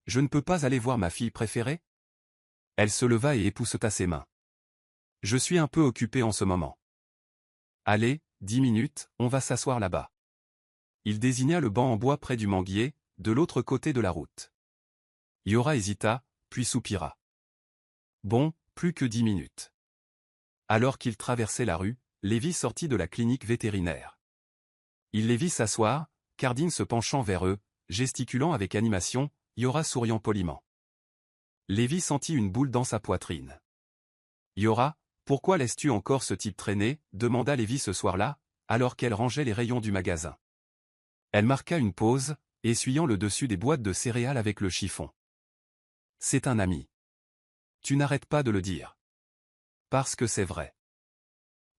Je ne peux pas aller voir ma fille préférée ?» Elle se leva et épousseta ses mains. « Je suis un peu occupée en ce moment. »« Allez, 10 minutes, on va s'asseoir là-bas. » Il désigna le banc en bois près du manguier, de l'autre côté de la route. Yora hésita, puis soupira. Bon, plus que 10 minutes. Alors qu'il traversait la rue, Lévi sortit de la clinique vétérinaire. Il les vit s'asseoir, Cardine se penchant vers eux, gesticulant avec animation, Yora souriant poliment. Lévi sentit une boule dans sa poitrine. « Yora, pourquoi laisses-tu encore ce type traîner ?» demanda Lévi ce soir-là, alors qu'elle rangeait les rayons du magasin. Elle marqua une pause, essuyant le dessus des boîtes de céréales avec le chiffon. « C'est un ami. Tu n'arrêtes pas de le dire. » « Parce que c'est vrai. »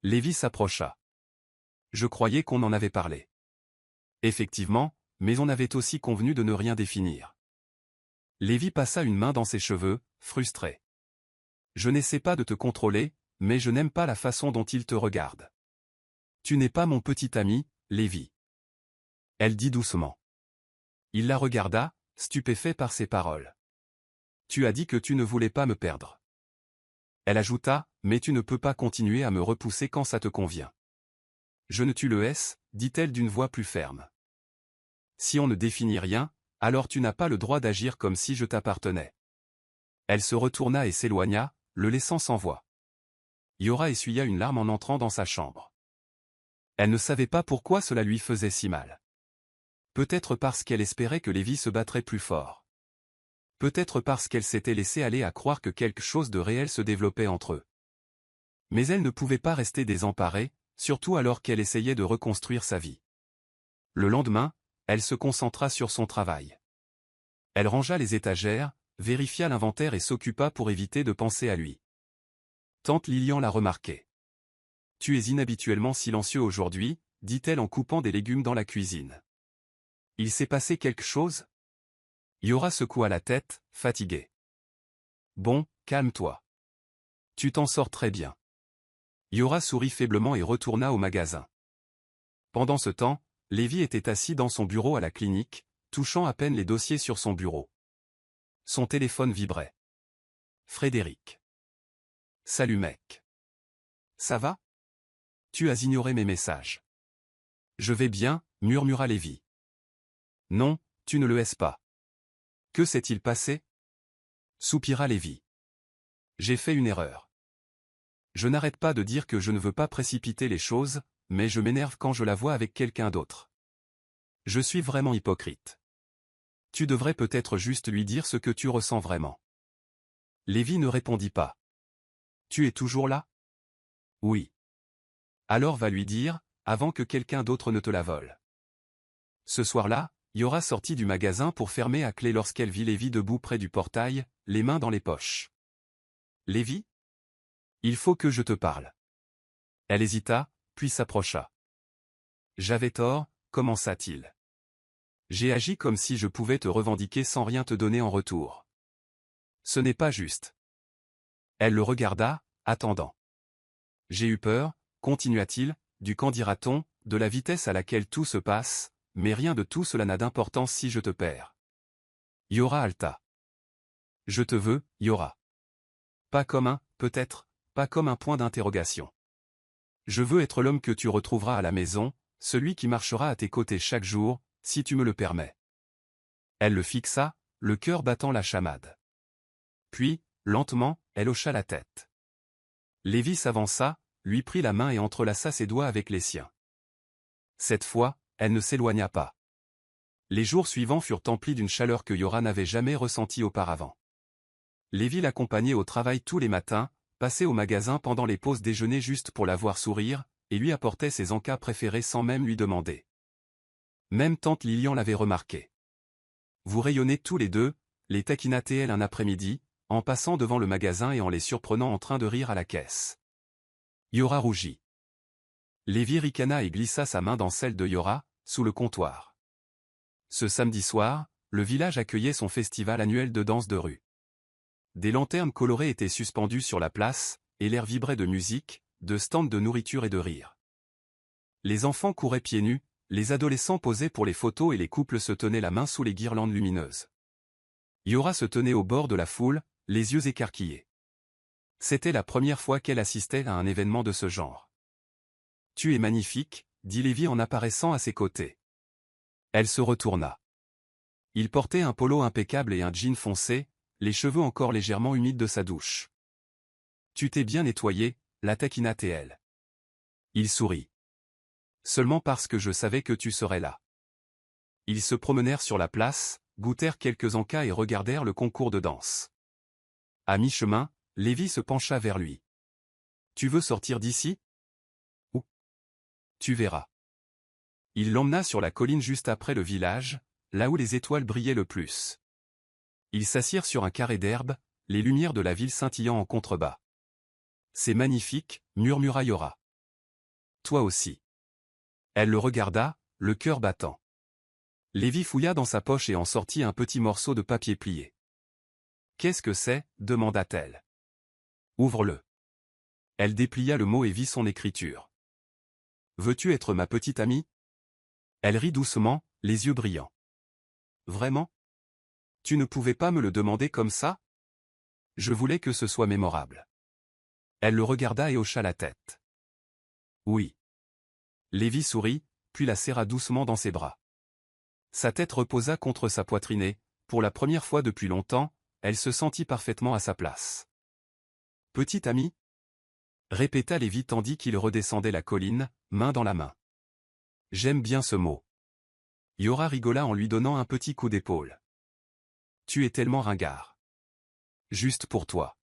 Lévi s'approcha. « Je croyais qu'on en avait parlé. » « Effectivement, mais on avait aussi convenu de ne rien définir. » Lévi passa une main dans ses cheveux, frustré. « Je n'essaie pas de te contrôler, mais je n'aime pas la façon dont il te regarde. Tu n'es pas mon petit ami, Lévi. » Elle dit doucement. Il la regarda, stupéfait par ses paroles. « Tu as dit que tu ne voulais pas me perdre. » Elle ajouta, « Mais tu ne peux pas continuer à me repousser quand ça te convient. »« Je ne tu le hais, dit-elle d'une voix plus ferme. Si on ne définit rien, alors tu n'as pas le droit d'agir comme si je t'appartenais. » Elle se retourna et s'éloigna, le laissant sans voix. Yora essuya une larme en entrant dans sa chambre. Elle ne savait pas pourquoi cela lui faisait si mal. Peut-être parce qu'elle espérait que Lévi se battrait plus fort. Peut-être parce qu'elle s'était laissée aller à croire que quelque chose de réel se développait entre eux. Mais elle ne pouvait pas rester désemparée, surtout alors qu'elle essayait de reconstruire sa vie. Le lendemain, elle se concentra sur son travail. Elle rangea les étagères, vérifia l'inventaire et s'occupa pour éviter de penser à lui. Tante Lilian la remarquait. « Tu es inhabituellement silencieux aujourd'hui, » dit-elle en coupant des légumes dans la cuisine. « Il s'est passé quelque chose ?» Yora secoua la tête, fatiguée. « Bon, calme-toi. Tu t'en sors très bien. » Yora sourit faiblement et retourna au magasin. Pendant ce temps, Lévi était assis dans son bureau à la clinique, touchant à peine les dossiers sur son bureau. Son téléphone vibrait. Frédéric. « Salut mec. Ça va? Tu as ignoré mes messages. »« Je vais bien, » murmura Lévi. « Non, tu ne le hais pas. »« Que s'est-il passé ?» soupira Lévi. « J'ai fait une erreur. Je n'arrête pas de dire que je ne veux pas précipiter les choses, mais je m'énerve quand je la vois avec quelqu'un d'autre. Je suis vraiment hypocrite. Tu devrais peut-être juste lui dire ce que tu ressens vraiment. » Lévi ne répondit pas. « Tu es toujours là? » « Oui. »« Alors va lui dire, avant que quelqu'un d'autre ne te la vole. » Ce soir-là, Yora sortit du magasin pour fermer à clé lorsqu'elle vit Lévi debout près du portail, les mains dans les poches. « Lévi? Il faut que je te parle. » Elle hésita, puis s'approcha. « J'avais tort, » commença-t-il. « J'ai agi comme si je pouvais te revendiquer sans rien te donner en retour. Ce n'est pas juste. » Elle le regarda, attendant. « J'ai eu peur, » continua-t-il, « du qu'en dira-t-on, de la vitesse à laquelle tout se passe, mais rien de tout cela n'a d'importance si je te perds. » Yora haleta. « Je te veux, Yora. Pas comme un, peut-être, pas comme un point d'interrogation. Je veux être l'homme que tu retrouveras à la maison, celui qui marchera à tes côtés chaque jour, si tu me le permets. » Elle le fixa, le cœur battant la chamade. Puis, lentement, elle hocha la tête. Lévi s'avança, lui prit la main et entrelaça ses doigts avec les siens. Cette fois, elle ne s'éloigna pas. Les jours suivants furent emplis d'une chaleur que Yora n'avait jamais ressentie auparavant. Lévi l'accompagnait au travail tous les matins, passait au magasin pendant les pauses déjeuner juste pour la voir sourire, et lui apportait ses encas préférés sans même lui demander. Même tante Lilian l'avait remarqué. Vous rayonnez tous les deux, les taquina-t-elle un après-midi, en passant devant le magasin et en les surprenant en train de rire à la caisse. Yora rougit. Lévi ricana et glissa sa main dans celle de Yora, sous le comptoir. Ce samedi soir, le village accueillait son festival annuel de danse de rue. Des lanternes colorées étaient suspendues sur la place, et l'air vibrait de musique, de stands de nourriture et de rire. Les enfants couraient pieds nus, les adolescents posaient pour les photos et les couples se tenaient la main sous les guirlandes lumineuses. Yora se tenait au bord de la foule, les yeux écarquillés. C'était la première fois qu'elle assistait à un événement de ce genre. « Tu es magnifique, » dit Lévi en apparaissant à ses côtés. Elle se retourna. Il portait un polo impeccable et un jean foncé, les cheveux encore légèrement humides de sa douche. « Tu t'es bien nettoyé, la taquina-t-elle. » Il sourit. Seulement parce que je savais que tu serais là. Ils se promenèrent sur la place, goûtèrent quelques encas et regardèrent le concours de danse. À mi-chemin, Lévi se pencha vers lui. Tu veux sortir d'ici? Où? Tu verras. Il l'emmena sur la colline juste après le village, là où les étoiles brillaient le plus. Ils s'assirent sur un carré d'herbe, les lumières de la ville scintillant en contrebas. C'est magnifique, murmura Yora. Toi aussi. Elle le regarda, le cœur battant. Lévi fouilla dans sa poche et en sortit un petit morceau de papier plié. Qu'est-ce que c'est? Demanda-t-elle. Ouvre-le. Elle déplia le mot et vit son écriture. Veux-tu être ma petite amie? Elle rit doucement, les yeux brillants. Vraiment? Tu ne pouvais pas me le demander comme ça? Je voulais que ce soit mémorable. Elle le regarda et hocha la tête. Oui. Lévi sourit, puis la serra doucement dans ses bras. Sa tête reposa contre sa poitrine et, pour la première fois depuis longtemps, elle se sentit parfaitement à sa place. Petite amie? Répéta Lévi tandis qu'il redescendait la colline, main dans la main. J'aime bien ce mot. Yora rigola en lui donnant un petit coup d'épaule. Tu es tellement ringard. Juste pour toi.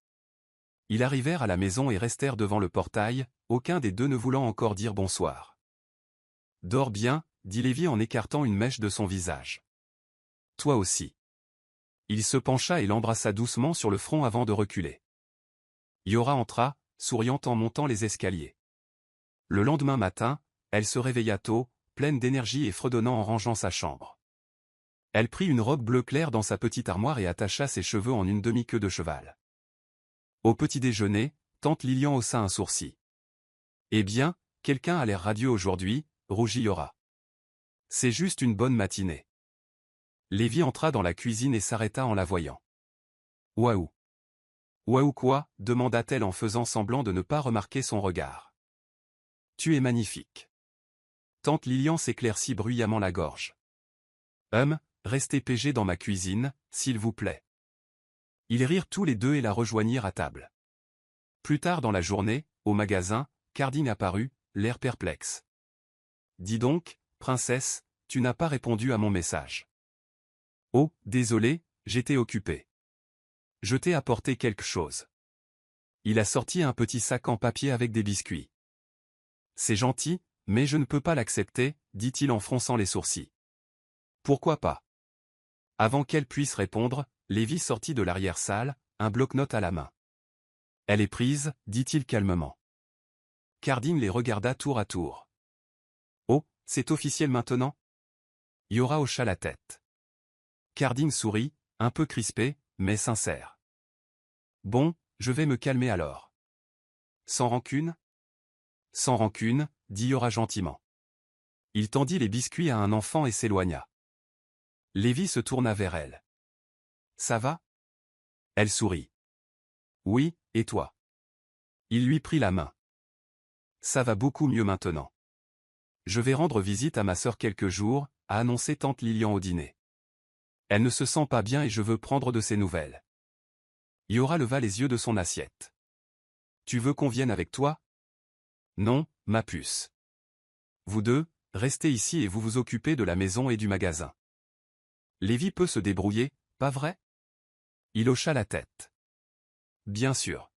Ils arrivèrent à la maison et restèrent devant le portail, aucun des deux ne voulant encore dire bonsoir. Dors bien, dit Lévi en écartant une mèche de son visage. Toi aussi. Il se pencha et l'embrassa doucement sur le front avant de reculer. Yora entra, souriant en montant les escaliers. Le lendemain matin, elle se réveilla tôt, pleine d'énergie et fredonnant en rangeant sa chambre. Elle prit une robe bleu clair dans sa petite armoire et attacha ses cheveux en une demi-queue de cheval. Au petit déjeuner, tante Lilian haussa un sourcil. Eh bien, quelqu'un a l'air radieux aujourd'hui, rougit Yora. C'est juste une bonne matinée. Lévi entra dans la cuisine et s'arrêta en la voyant. Waouh! Waouh quoi? Demanda-t-elle en faisant semblant de ne pas remarquer son regard. Tu es magnifique. Tante Lilian s'éclaircit bruyamment la gorge. Restez pégés dans ma cuisine, s'il vous plaît. Ils rirent tous les deux et la rejoignirent à table. Plus tard dans la journée, au magasin, Cardine apparut, l'air perplexe. Dis donc, princesse, tu n'as pas répondu à mon message. Oh, désolé, j'étais occupé. Je t'ai apporté quelque chose. Il a sorti un petit sac en papier avec des biscuits. C'est gentil, mais je ne peux pas l'accepter, dit-il en fronçant les sourcils. Pourquoi pas? Avant qu'elle puisse répondre, Lévi sortit de l'arrière-salle, un bloc-notes à la main. Elle est prise, dit-il calmement. Cardine les regarda tour à tour. Oh, c'est officiel maintenant? Yora hocha la tête. Cardine sourit, un peu crispé, mais sincère. Bon, je vais me calmer alors. Sans rancune? Sans rancune, dit Yora gentiment. Il tendit les biscuits à un enfant et s'éloigna. Lévi se tourna vers elle. Ça va? Elle sourit. Oui, et toi? Il lui prit la main. Ça va beaucoup mieux maintenant. Je vais rendre visite à ma sœur quelques jours, a annoncé tante Lilian au dîner. Elle ne se sent pas bien et je veux prendre de ses nouvelles. Yora leva les yeux de son assiette. Tu veux qu'on vienne avec toi? Non, ma puce. Vous deux, restez ici et vous vous occupez de la maison et du magasin. Lévi peut se débrouiller, pas vrai? Il hocha la tête. Bien sûr.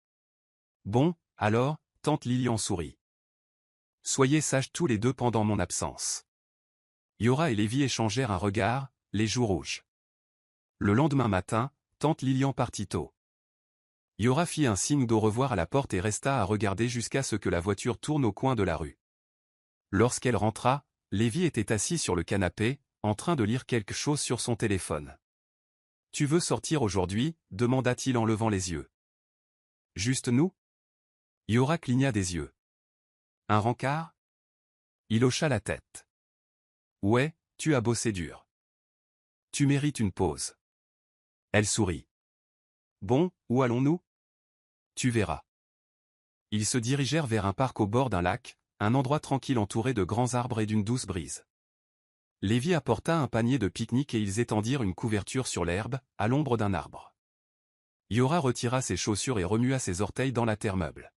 Bon, alors, tante Lilian sourit. Soyez sages tous les deux pendant mon absence. Yora et Lévi échangèrent un regard, les joues rouges. Le lendemain matin, tante Lilian partit tôt. Yora fit un signe d'au revoir à la porte et resta à regarder jusqu'à ce que la voiture tourne au coin de la rue. Lorsqu'elle rentra, Lévi était assis sur le canapé, en train de lire quelque chose sur son téléphone. « Tu veux sortir aujourd'hui » demanda-t-il en levant les yeux. « Juste nous » Yora cligna des yeux. « Un rencard » Il hocha la tête. « Ouais, tu as bossé dur. Tu mérites une pause. » Elle sourit. « Bon, où allons-nous ? Tu verras. » Ils se dirigèrent vers un parc au bord d'un lac, un endroit tranquille entouré de grands arbres et d'une douce brise. Lévi apporta un panier de pique-nique et ils étendirent une couverture sur l'herbe, à l'ombre d'un arbre. Yora retira ses chaussures et remua ses orteils dans la terre meuble.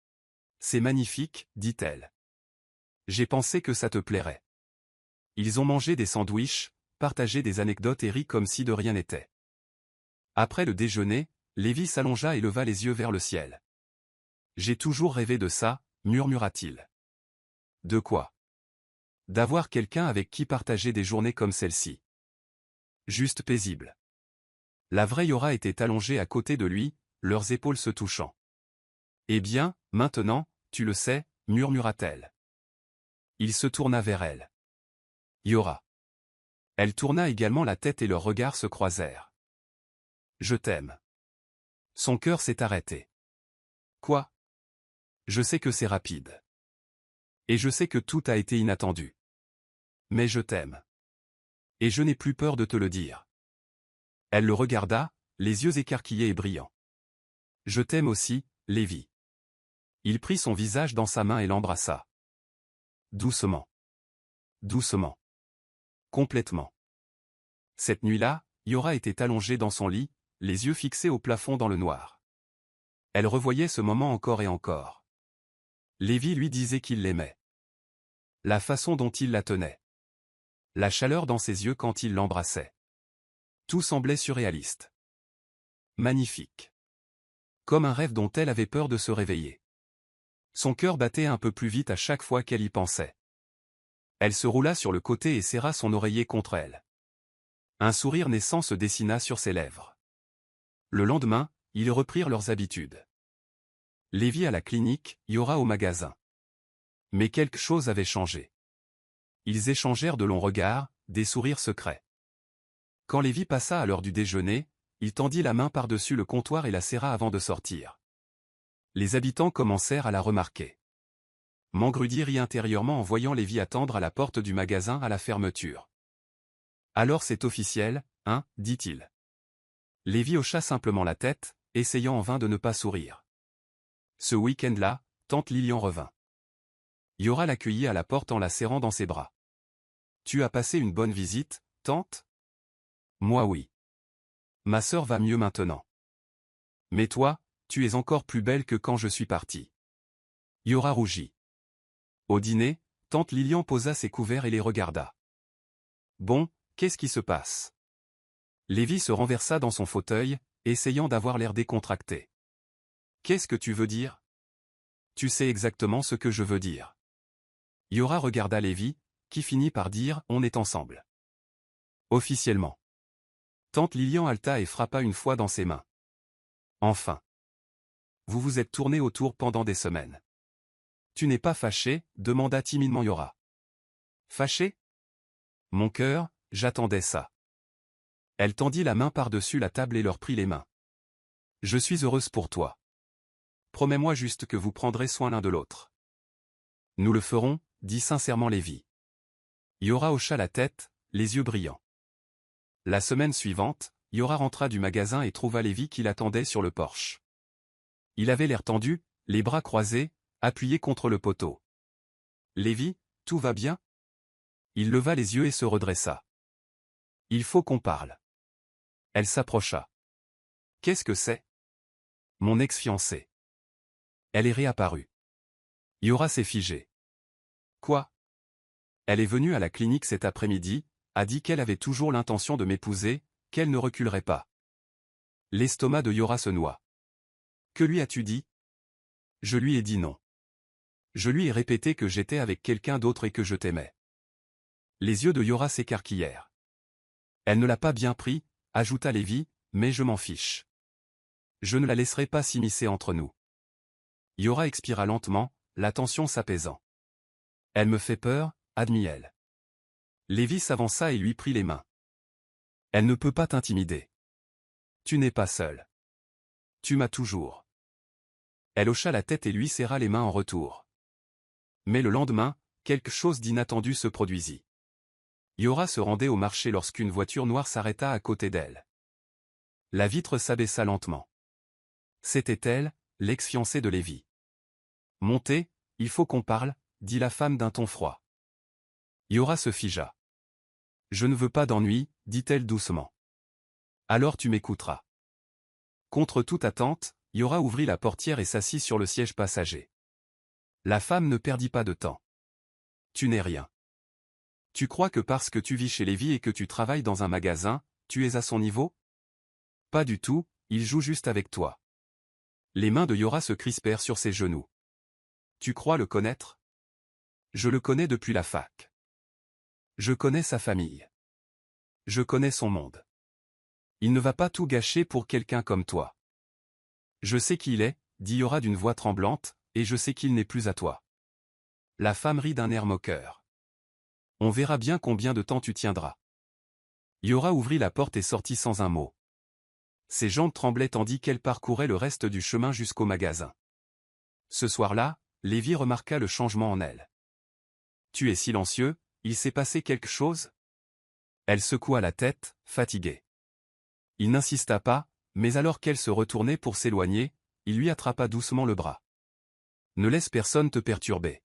« C'est magnifique, dit-elle. J'ai pensé que ça te plairait. Ils ont mangé des sandwichs, partagé des anecdotes et ri comme si de rien n'était. Après le déjeuner, Lévi s'allongea et leva les yeux vers le ciel. J'ai toujours rêvé de ça, murmura-t-il. De quoi? D'avoir quelqu'un avec qui partager des journées comme celle-ci. Juste paisible. La vraie Yora était allongée à côté de lui, leurs épaules se touchant. Eh bien, maintenant, tu le sais, murmura-t-elle. Il se tourna vers elle. Yora. Elle tourna également la tête et leurs regards se croisèrent. Je t'aime. Son cœur s'est arrêté. Quoi? Je sais que c'est rapide. Et je sais que tout a été inattendu. Mais je t'aime. Et je n'ai plus peur de te le dire. Elle le regarda, les yeux écarquillés et brillants. Je t'aime aussi, Lévi. Il prit son visage dans sa main et l'embrassa. Doucement. Doucement. Complètement. Cette nuit-là, Yora était allongée dans son lit, les yeux fixés au plafond dans le noir. Elle revoyait ce moment encore et encore. Lévi lui disait qu'il l'aimait. La façon dont il la tenait. La chaleur dans ses yeux quand il l'embrassait. Tout semblait surréaliste. Magnifique. Comme un rêve dont elle avait peur de se réveiller. Son cœur battait un peu plus vite à chaque fois qu'elle y pensait. Elle se roula sur le côté et serra son oreiller contre elle. Un sourire naissant se dessina sur ses lèvres. Le lendemain, ils reprirent leurs habitudes. Lévi à la clinique, Yora au magasin. Mais quelque chose avait changé. Ils échangèrent de longs regards, des sourires secrets. Quand Lévi passa à l'heure du déjeuner, il tendit la main par-dessus le comptoir et la serra avant de sortir. Les habitants commencèrent à la remarquer. Mangrudi rit intérieurement en voyant Lévi attendre à la porte du magasin à la fermeture. Alors c'est officiel, hein, dit-il. Lévi hocha simplement la tête, essayant en vain de ne pas sourire. Ce week-end-là, tante Lilian revint. Yora l'accueillit à la porte en la serrant dans ses bras. Tu as passé une bonne visite, tante? Moi oui. Ma sœur va mieux maintenant. Mais toi, tu es encore plus belle que quand je suis parti. Yora rougit. Au dîner, tante Lilian posa ses couverts et les regarda. Bon, qu'est-ce qui se passe? Lévi se renversa dans son fauteuil, essayant d'avoir l'air décontracté. Qu'est-ce que tu veux dire? Tu sais exactement ce que je veux dire. Yora regarda Lévi, qui finit par dire « On est ensemble ». Officiellement. Tante Lilian halta et frappa une fois dans ses mains. Enfin. Vous vous êtes tourné autour pendant des semaines. Tu n'es pas fâché? Demanda timidement Yora. Fâché? Mon cœur, j'attendais ça. Elle tendit la main par-dessus la table et leur prit les mains. Je suis heureuse pour toi. Promets-moi juste que vous prendrez soin l'un de l'autre. Nous le ferons, dit sincèrement Lévi. Yora hocha la tête, les yeux brillants. La semaine suivante, Yora rentra du magasin et trouva Lévi qui l'attendait sur le porche. Il avait l'air tendu, les bras croisés, appuyé contre le poteau. Lévi, tout va bien? Il leva les yeux et se redressa. Il faut qu'on parle. Elle s'approcha. Qu'est-ce que c'est? Mon ex-fiancée. Elle est réapparue. Yora s'est figée. Quoi? Elle est venue à la clinique cet après-midi, a dit qu'elle avait toujours l'intention de m'épouser, qu'elle ne reculerait pas. L'estomac de Yora se noua. Que lui as-tu dit? Je lui ai dit non. Je lui ai répété que j'étais avec quelqu'un d'autre et que je t'aimais. Les yeux de Yora s'écarquillèrent. Elle ne l'a pas bien pris, ajouta Lévi, mais je m'en fiche. Je ne la laisserai pas s'immiscer entre nous. Yora expira lentement, la tension s'apaisant. Elle me fait peur, admit-elle. Lévi s'avança et lui prit les mains. Elle ne peut pas t'intimider. Tu n'es pas seul. Tu m'as toujours. Elle hocha la tête et lui serra les mains en retour. Mais le lendemain, quelque chose d'inattendu se produisit. Yora se rendait au marché lorsqu'une voiture noire s'arrêta à côté d'elle. La vitre s'abaissa lentement. C'était elle, l'ex-fiancée de Lévi. Montez, il faut qu'on parle, dit la femme d'un ton froid. Yora se figea. Je ne veux pas d'ennui, dit-elle doucement. Alors tu m'écouteras. Contre toute attente, Yora ouvrit la portière et s'assit sur le siège passager. La femme ne perdit pas de temps. tu n'es rien. Tu crois que parce que tu vis chez Lévi et que tu travailles dans un magasin, tu es à son niveau? Pas du tout, il joue juste avec toi. Les mains de Yora se crispèrent sur ses genoux. Tu crois le connaître? Je le connais depuis la fac. Je connais sa famille. Je connais son monde. Il ne va pas tout gâcher pour quelqu'un comme toi. Je sais qui il est, dit Yora d'une voix tremblante, et je sais qu'il n'est plus à toi. La femme rit d'un air moqueur. On verra bien combien de temps tu tiendras. Yora ouvrit la porte et sortit sans un mot. Ses jambes tremblaient tandis qu'elle parcourait le reste du chemin jusqu'au magasin. Ce soir-là, Lévi remarqua le changement en elle. Tu es silencieux, il s'est passé quelque chose? Elle secoua la tête, fatiguée. Il n'insista pas, mais alors qu'elle se retournait pour s'éloigner, il lui attrapa doucement le bras. Ne laisse personne te perturber.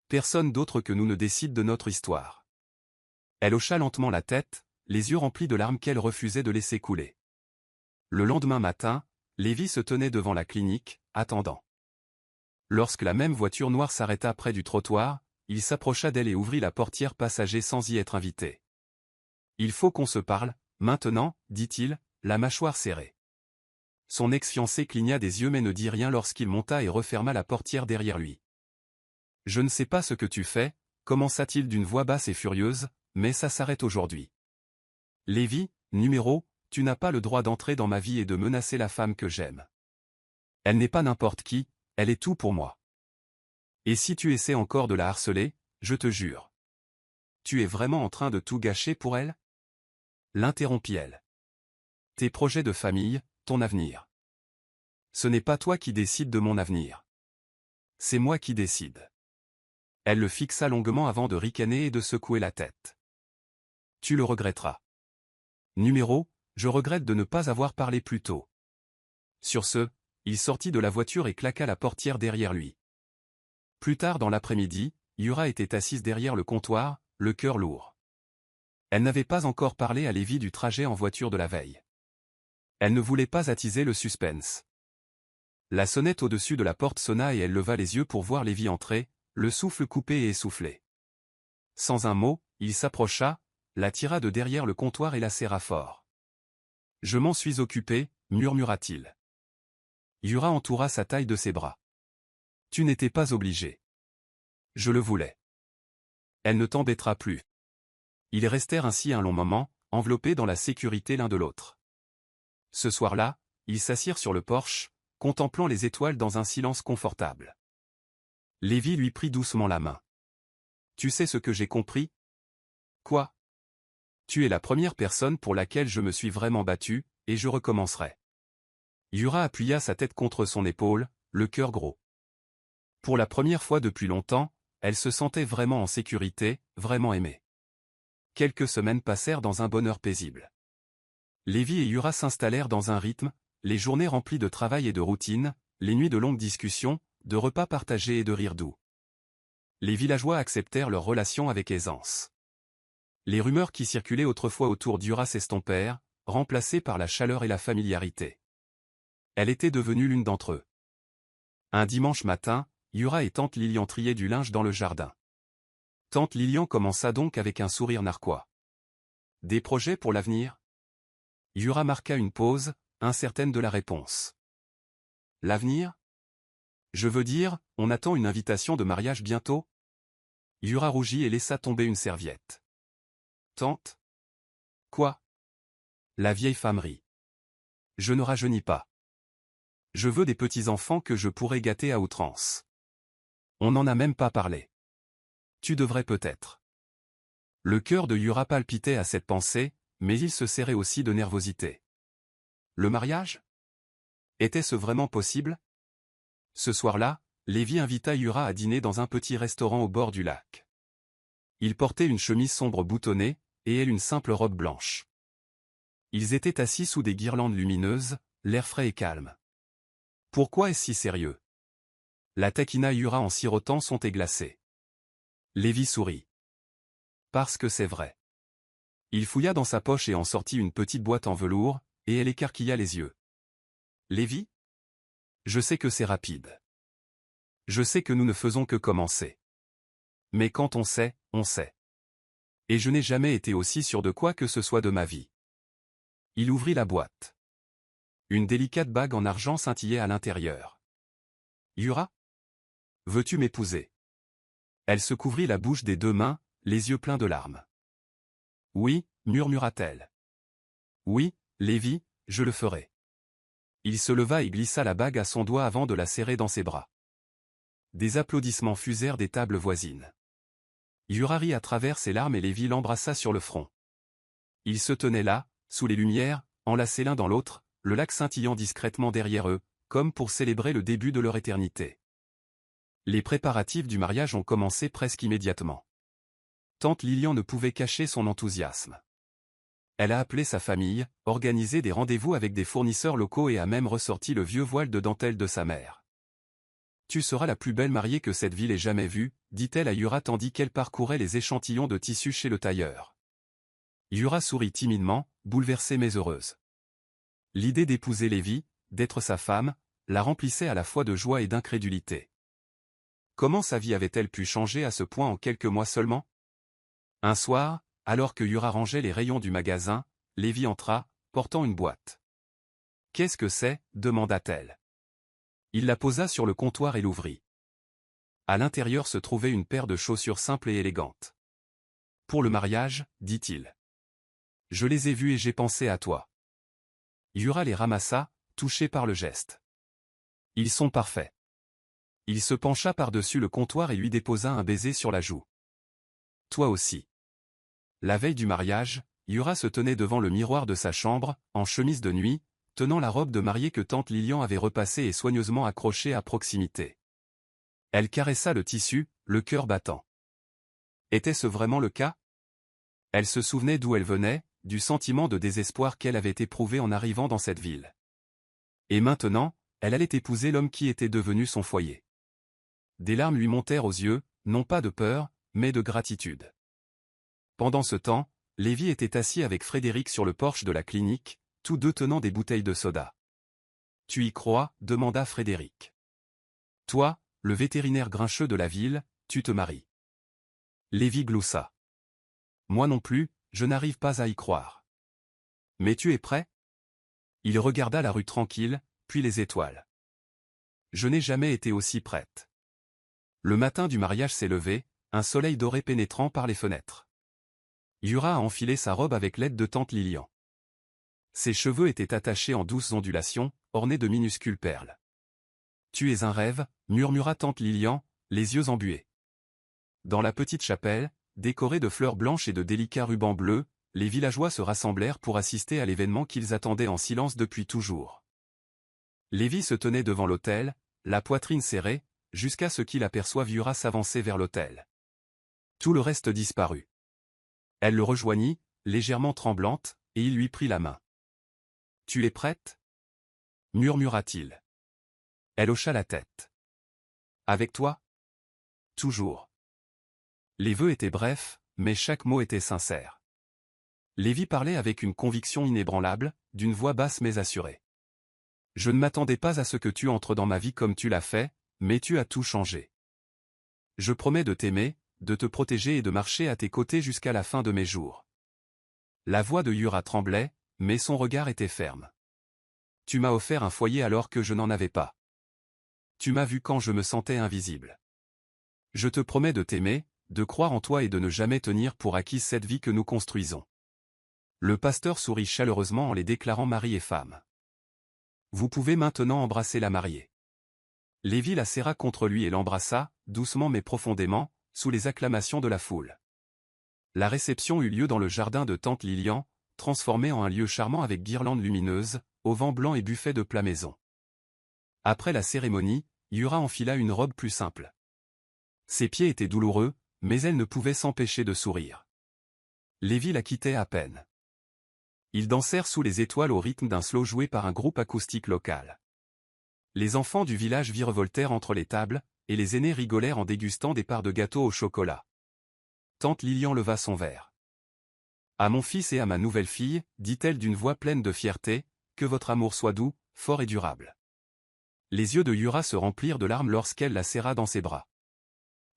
Personne d'autre que nous ne décide de notre histoire. Elle hocha lentement la tête, les yeux remplis de larmes qu'elle refusait de laisser couler. Le lendemain matin, Lévi se tenait devant la clinique, attendant. Lorsque la même voiture noire s'arrêta près du trottoir, il s'approcha d'elle et ouvrit la portière passager sans y être invité. « Il faut qu'on se parle, maintenant, dit-il, la mâchoire serrée. » Son ex-fiancée cligna des yeux mais ne dit rien lorsqu'il monta et referma la portière derrière lui. « Je ne sais pas ce que tu fais, commença-t-il d'une voix basse et furieuse, mais ça s'arrête aujourd'hui. Lévi, numéro, tu n'as pas le droit d'entrer dans ma vie et de menacer la femme que j'aime. Elle n'est pas n'importe qui, elle est tout pour moi. Et si tu essaies encore de la harceler, je te jure. Tu es vraiment en train de tout gâcher pour elle? L'interrompit-elle. Tes projets de famille, ton avenir. Ce n'est pas toi qui décides de mon avenir. C'est moi qui décide. Elle le fixa longuement avant de ricaner et de secouer la tête. Tu le regretteras. Numéro, je regrette de ne pas avoir parlé plus tôt. Sur ce, il sortit de la voiture et claqua la portière derrière lui. Plus tard dans l'après-midi, Yura était assise derrière le comptoir, le cœur lourd. Elle n'avait pas encore parlé à Lévi du trajet en voiture de la veille. Elle ne voulait pas attiser le suspense. La sonnette au-dessus de la porte sonna et elle leva les yeux pour voir Lévi entrer, le souffle coupé et essoufflé. Sans un mot, il s'approcha, la tira de derrière le comptoir et la serra fort. « Je m'en suis occupé, murmura-t-il. Yura entoura sa taille de ses bras. « Tu n'étais pas obligé. Je le voulais. Elle ne t'embêtera plus. » Ils restèrent ainsi un long moment, enveloppés dans la sécurité l'un de l'autre. Ce soir-là, ils s'assirent sur le porche, contemplant les étoiles dans un silence confortable. Lévi lui prit doucement la main. « Tu sais ce que j'ai compris? » « Quoi? » « Tu es la première personne pour laquelle je me suis vraiment battu, et je recommencerai. » Yura appuya sa tête contre son épaule, le cœur gros. Pour la première fois depuis longtemps, elle se sentait vraiment en sécurité, vraiment aimée. Quelques semaines passèrent dans un bonheur paisible. Lévi et Yura s'installèrent dans un rythme, les journées remplies de travail et de routine, les nuits de longues discussions, de repas partagés et de rires doux. Les villageois acceptèrent leur relation avec aisance. Les rumeurs qui circulaient autrefois autour d'Yura s'estompèrent, remplacées par la chaleur et la familiarité. Elle était devenue l'une d'entre eux. Un dimanche matin, Yura et tante Lilian triaient du linge dans le jardin. Tante Lilian commença donc avec un sourire narquois. « Des projets pour l'avenir ?» Yura marqua une pause, incertaine de la réponse. « L'avenir? Je veux dire, on attend une invitation de mariage bientôt ?» Yura rougit et laissa tomber une serviette. « Tante? Quoi? » La vieille femme rit. « Je ne rajeunis pas. Je veux des petits-enfants que je pourrai gâter à outrance. On n'en a même pas parlé. Tu devrais peut-être. » Le cœur de Yura palpitait à cette pensée, mais il se serrait aussi de nervosité. Le mariage? Était-ce vraiment possible? Ce soir-là, Lévi invita Yura à dîner dans un petit restaurant au bord du lac. Il portait une chemise sombre boutonnée, et elle une simple robe blanche. Ils étaient assis sous des guirlandes lumineuses, l'air frais et calme. « Pourquoi est-ce si sérieux? » La taquina Yura en sirotant son thé glacé. Lévi sourit. « Parce que c'est vrai. » Il fouilla dans sa poche et en sortit une petite boîte en velours, et elle écarquilla les yeux. « Lévi? Je sais que c'est rapide. Je sais que nous ne faisons que commencer. Mais quand on sait, on sait. Et je n'ai jamais été aussi sûr de quoi que ce soit de ma vie. Il ouvrit la boîte. Une délicate bague en argent scintillait à l'intérieur. Yura? Veux-tu m'épouser? Elle se couvrit la bouche des deux mains, les yeux pleins de larmes. Oui, murmura-t-elle. Oui, Lévi, je le ferai. Il se leva et glissa la bague à son doigt avant de la serrer dans ses bras. Des applaudissements fusèrent des tables voisines. Yura rit à travers ses larmes et Lévi l'embrassa sur le front. Ils se tenaient là, sous les lumières, enlacés l'un dans l'autre, le lac scintillant discrètement derrière eux, comme pour célébrer le début de leur éternité. Les préparatifs du mariage ont commencé presque immédiatement. Tante Lilian ne pouvait cacher son enthousiasme. Elle a appelé sa famille, organisé des rendez-vous avec des fournisseurs locaux et a même ressorti le vieux voile de dentelle de sa mère. « Tu seras la plus belle mariée que cette ville ait jamais vue, dit-elle à Yura tandis qu'elle parcourait les échantillons de tissu chez le tailleur. Yura sourit timidement, bouleversée mais heureuse. L'idée d'épouser Lévi, d'être sa femme, la remplissait à la fois de joie et d'incrédulité. Comment sa vie avait-elle pu changer à ce point en quelques mois seulement? Un soir, alors que Yura rangeait les rayons du magasin, Lévi entra, portant une boîte. « Qu'est-ce que c'est » demanda-t-elle. Il la posa sur le comptoir et l'ouvrit. À l'intérieur se trouvait une paire de chaussures simples et élégantes. « Pour le mariage, dit-il. Je les ai vues et j'ai pensé à toi. » Yura les ramassa, touché par le geste. « Ils sont parfaits. » Il se pencha par-dessus le comptoir et lui déposa un baiser sur la joue. « Toi aussi. » La veille du mariage, Yura se tenait devant le miroir de sa chambre, en chemise de nuit, tenant la robe de mariée que tante Lilian avait repassée et soigneusement accrochée à proximité. Elle caressa le tissu, le cœur battant. Était-ce vraiment le cas? Elle se souvenait d'où elle venait, du sentiment de désespoir qu'elle avait éprouvé en arrivant dans cette ville. Et maintenant, elle allait épouser l'homme qui était devenu son foyer. Des larmes lui montèrent aux yeux, non pas de peur, mais de gratitude. Pendant ce temps, Lévi était assis avec Frédéric sur le porche de la clinique, tous deux tenant des bouteilles de soda. « Tu y crois » demanda Frédéric. « Toi, le vétérinaire grincheux de la ville, tu te maries. » Lévi gloussa. « Moi non plus, je n'arrive pas à y croire. »« Mais tu es prêt ?» Il regarda la rue tranquille, puis les étoiles. « Je n'ai jamais été aussi prête. » Le matin du mariage s'est levé, un soleil doré pénétrant par les fenêtres. Yura a enfilé sa robe avec l'aide de tante Lilian. Ses cheveux étaient attachés en douces ondulations, ornés de minuscules perles. « Tu es un rêve » murmura tante Lilian, les yeux embués. Dans la petite chapelle, décorée de fleurs blanches et de délicats rubans bleus, les villageois se rassemblèrent pour assister à l'événement qu'ils attendaient en silence depuis toujours. Lévi se tenait devant l'autel, la poitrine serrée, jusqu'à ce qu'il aperçoive Yura s'avancer vers l'autel. Tout le reste disparut. Elle le rejoignit, légèrement tremblante, et il lui prit la main. « Tu es prête » murmura-t-il. Elle hocha la tête. « Avec toi ?»« Toujours. » Les vœux étaient brefs, mais chaque mot était sincère. Lévi parlait avec une conviction inébranlable, d'une voix basse mais assurée. « Je ne m'attendais pas à ce que tu entres dans ma vie comme tu l'as fait, mais tu as tout changé. Je promets de t'aimer, de te protéger et de marcher à tes côtés jusqu'à la fin de mes jours. » La voix de Yura tremblait, mais son regard était ferme. « Tu m'as offert un foyer alors que je n'en avais pas. Tu m'as vu quand je me sentais invisible. Je te promets de t'aimer, de croire en toi et de ne jamais tenir pour acquis cette vie que nous construisons. » Le pasteur sourit chaleureusement en les déclarant mari et femme. « Vous pouvez maintenant embrasser la mariée. » Lévi la serra contre lui et l'embrassa, doucement mais profondément, sous les acclamations de la foule. La réception eut lieu dans le jardin de tante Lilian, transformé en un lieu charmant avec guirlandes lumineuses, auvents blancs et buffet de plats maison. Après la cérémonie, Yura enfila une robe plus simple. Ses pieds étaient douloureux, mais elle ne pouvait s'empêcher de sourire. Lévi la quittait à peine. Ils dansèrent sous les étoiles au rythme d'un slow joué par un groupe acoustique local. Les enfants du village virevoltèrent entre les tables, et les aînés rigolèrent en dégustant des parts de gâteau au chocolat. Tante Lilian leva son verre. « À mon fils et à ma nouvelle-fille, dit-elle d'une voix pleine de fierté, que votre amour soit doux, fort et durable. » Les yeux de Yura se remplirent de larmes lorsqu'elle la serra dans ses bras.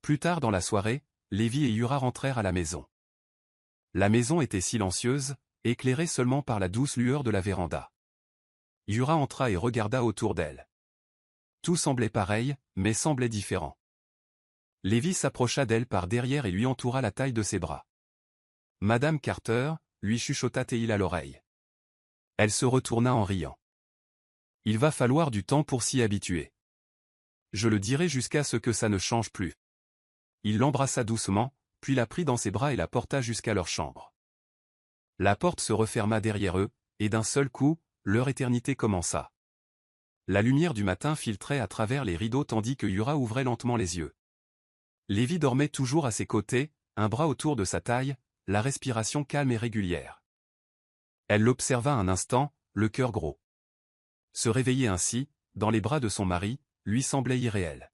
Plus tard dans la soirée, Lévi et Yura rentrèrent à la maison. La maison était silencieuse, éclairée seulement par la douce lueur de la véranda. Yura entra et regarda autour d'elle. Tout semblait pareil, mais semblait différent. Lévi s'approcha d'elle par derrière et lui entoura la taille de ses bras. « Madame Carter » lui chuchota-t-il à l'oreille. Elle se retourna en riant. « Il va falloir du temps pour s'y habituer. Je le dirai jusqu'à ce que ça ne change plus. » Il l'embrassa doucement, puis la prit dans ses bras et la porta jusqu'à leur chambre. La porte se referma derrière eux, et d'un seul coup, leur éternité commença. La lumière du matin filtrait à travers les rideaux tandis que Yura ouvrait lentement les yeux. Lévi dormait toujours à ses côtés, un bras autour de sa taille, la respiration calme et régulière. Elle l'observa un instant, le cœur gros. Se réveiller ainsi, dans les bras de son mari, lui semblait irréel.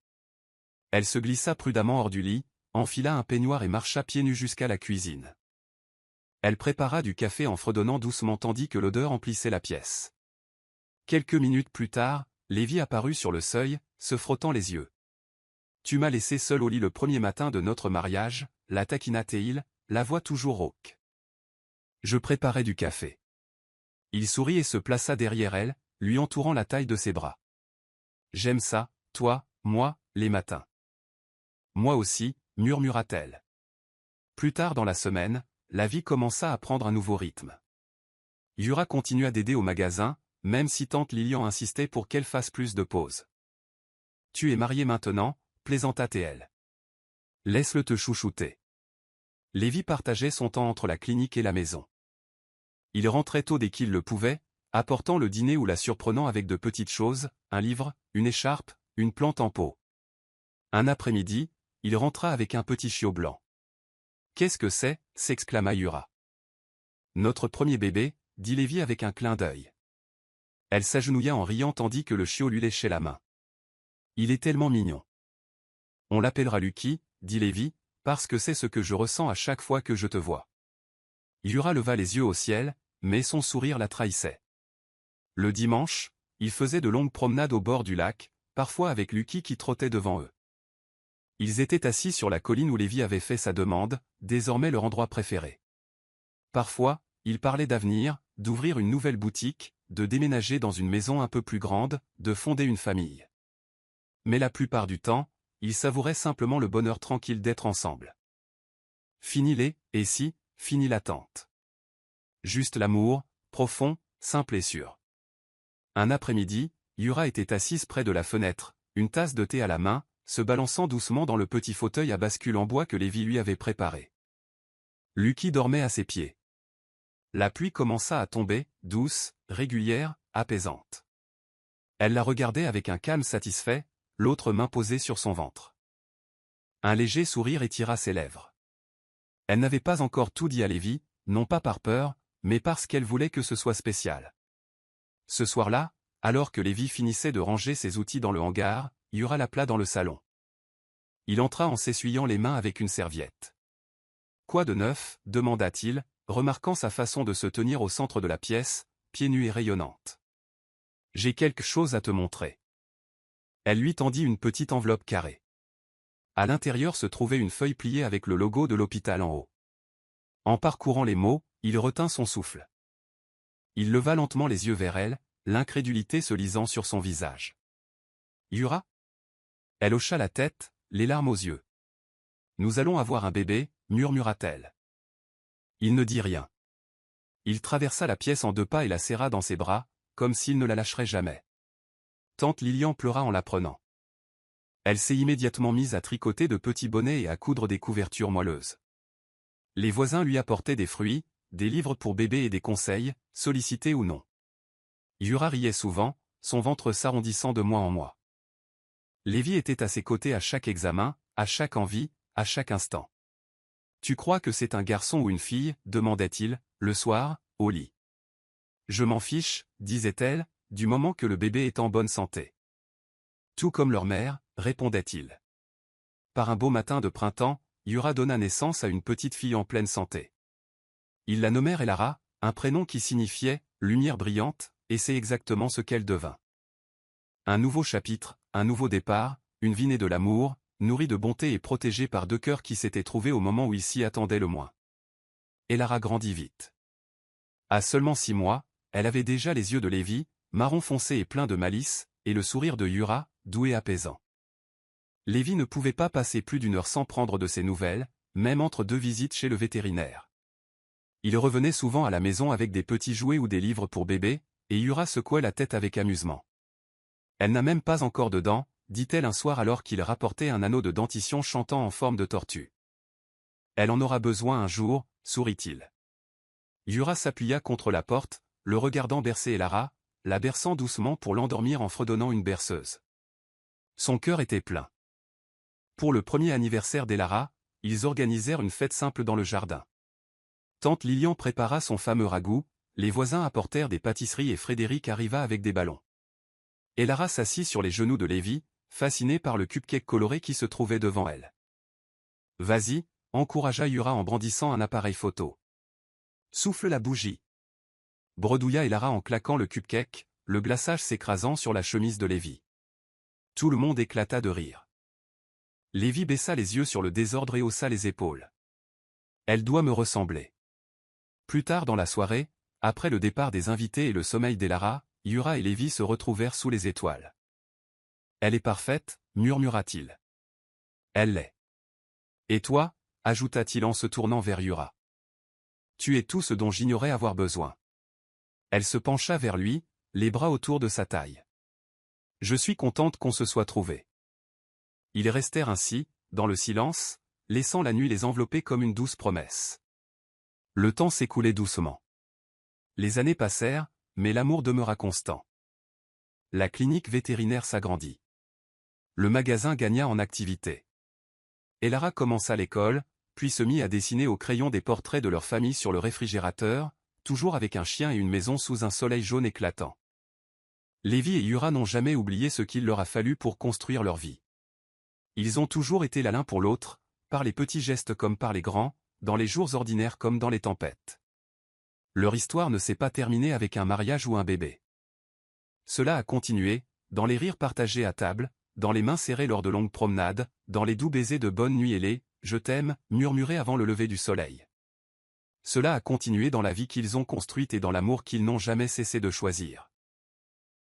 Elle se glissa prudemment hors du lit, enfila un peignoir et marcha pieds nus jusqu'à la cuisine. Elle prépara du café en fredonnant doucement tandis que l'odeur emplissait la pièce. Quelques minutes plus tard, Lévi apparut sur le seuil, se frottant les yeux. « Tu m'as laissé seul au lit le premier matin de notre mariage » la taquina-t-il, la voix toujours rauque. Je préparais du café. Il sourit et se plaça derrière elle, lui entourant la taille de ses bras. « J'aime ça, toi, moi, les matins. »« Moi aussi » murmura-t-elle. Plus tard dans la semaine, la vie commença à prendre un nouveau rythme. Yura continua d'aider au magasin, même si tante Lilian insistait pour qu'elle fasse plus de pauses. « Tu es marié maintenant » plaisanta-t-elle. « Laisse-le te chouchouter. » Lévi partageait son temps entre la clinique et la maison. Il rentrait tôt dès qu'il le pouvait, apportant le dîner ou la surprenant avec de petites choses, un livre, une écharpe, une plante en pot. Un après-midi, il rentra avec un petit chiot blanc. « Qu'est-ce que c'est » s'exclama Yura. « Notre premier bébé » dit Lévi avec un clin d'œil. Elle s'agenouilla en riant tandis que le chiot lui léchait la main. « Il est tellement mignon. »« On l'appellera Lucky » dit Lévi, « parce que c'est ce que je ressens à chaque fois que je te vois. » Yura leva les yeux au ciel, mais son sourire la trahissait. Le dimanche, ils faisaient de longues promenades au bord du lac, parfois avec Lucky qui trottait devant eux. Ils étaient assis sur la colline où Lévi avait fait sa demande, désormais leur endroit préféré. Parfois, ils parlaient d'avenir, d'ouvrir une nouvelle boutique, de déménager dans une maison un peu plus grande, de fonder une famille. Mais la plupart du temps, ils savouraient simplement le bonheur tranquille d'être ensemble. Fini les « et si », fini l'attente. Juste l'amour, profond, simple et sûr. Un après-midi, Yura était assise près de la fenêtre, une tasse de thé à la main, se balançant doucement dans le petit fauteuil à bascule en bois que Lévi lui avait préparé. Lucky dormait à ses pieds. La pluie commença à tomber, douce, régulière, apaisante. Elle la regardait avec un calme satisfait, l'autre main posée sur son ventre. Un léger sourire étira ses lèvres. Elle n'avait pas encore tout dit à Lévi, non pas par peur, mais parce qu'elle voulait que ce soit spécial. Ce soir-là, alors que Lévi finissait de ranger ses outils dans le hangar, Yura l'appela dans le salon. Il entra en s'essuyant les mains avec une serviette. « Quoi de neuf » demanda-t-il, remarquant sa façon de se tenir au centre de la pièce, pieds nus et rayonnante. « J'ai quelque chose à te montrer. » Elle lui tendit une petite enveloppe carrée. À l'intérieur se trouvait une feuille pliée avec le logo de l'hôpital en haut. En parcourant les mots, il retint son souffle. Il leva lentement les yeux vers elle, l'incrédulité se lisant sur son visage. « Yura ?» Elle hocha la tête, les larmes aux yeux. « Nous allons avoir un bébé » murmura-t-elle. Il ne dit rien. Il traversa la pièce en 2 pas et la serra dans ses bras, comme s'il ne la lâcherait jamais. Tante Lilian pleura en l'apprenant. Elle s'est immédiatement mise à tricoter de petits bonnets et à coudre des couvertures moelleuses. Les voisins lui apportaient des fruits, des livres pour bébé et des conseils, sollicités ou non. Yura riait souvent, son ventre s'arrondissant de mois en mois. Lévi était à ses côtés à chaque examen, à chaque envie, à chaque instant. « Tu crois que c'est un garçon ou une fille » demandait-il, le soir, au lit. « Je m'en fiche » disait-elle, du moment que le bébé est en bonne santé. « Tout comme leur mère » répondait-il. Par un beau matin de printemps, Yura donna naissance à une petite fille en pleine santé. Ils la nommèrent Elara, un prénom qui signifiait « lumière brillante », et c'est exactement ce qu'elle devint. Un nouveau chapitre, un nouveau départ, une vie née de l'amour, nourrie de bonté et protégée par deux cœurs qui s'étaient trouvés au moment où ils s'y attendaient le moins. Elara grandit vite. À seulement 6 mois, elle avait déjà les yeux de Lévi, marron foncé et plein de malice, et le sourire de Yura, doux et apaisant. Lévi ne pouvait pas passer plus d'une heure sans prendre de ses nouvelles, même entre 2 visites chez le vétérinaire. Il revenait souvent à la maison avec des petits jouets ou des livres pour bébé, et Yura secouait la tête avec amusement. Elle n'a même pas encore de dents, dit-elle un soir alors qu'il rapportait un anneau de dentition chantant en forme de tortue. Elle en aura besoin un jour, sourit-il. Yura s'appuya contre la porte, le regardant bercer Elara, la berçant doucement pour l'endormir en fredonnant une berceuse. Son cœur était plein. Pour le premier anniversaire d'Elara, ils organisèrent une fête simple dans le jardin. Tante Lilian prépara son fameux ragoût, les voisins apportèrent des pâtisseries et Frédéric arriva avec des ballons. Elara s'assit sur les genoux de Lévi, fascinée par le cupcake coloré qui se trouvait devant elle. « Vas-y », encouragea Yura en brandissant un appareil photo. « Souffle la bougie !» bredouilla Elara en claquant le cupcake, le glaçage s'écrasant sur la chemise de Lévi. Tout le monde éclata de rire. Lévi baissa les yeux sur le désordre et haussa les épaules. « Elle doit me ressembler. » Plus tard dans la soirée, après le départ des invités et le sommeil d'Elara, Yura et Lévi se retrouvèrent sous les étoiles. « Elle est parfaite, murmura-t-il. »« Elle l'est. »« Et toi ?» ajouta-t-il en se tournant vers Yura. « Tu es tout ce dont j'ignorais avoir besoin. » Elle se pencha vers lui, les bras autour de sa taille. « Je suis contente qu'on se soit trouvés. » Ils restèrent ainsi, dans le silence, laissant la nuit les envelopper comme une douce promesse. Le temps s'écoulait doucement. Les années passèrent, mais l'amour demeura constant. La clinique vétérinaire s'agrandit. Le magasin gagna en activité. Elara commença l'école, puis se mit à dessiner au crayon des portraits de leur famille sur le réfrigérateur, toujours avec un chien et une maison sous un soleil jaune éclatant. Lévi et Yura n'ont jamais oublié ce qu'il leur a fallu pour construire leur vie. Ils ont toujours été là l'un pour l'autre, par les petits gestes comme par les grands, dans les jours ordinaires comme dans les tempêtes. Leur histoire ne s'est pas terminée avec un mariage ou un bébé. Cela a continué, dans les rires partagés à table, dans les mains serrées lors de longues promenades, dans les doux baisers de bonne nuit et les « je t'aime » murmurés avant le lever du soleil. Cela a continué dans la vie qu'ils ont construite et dans l'amour qu'ils n'ont jamais cessé de choisir.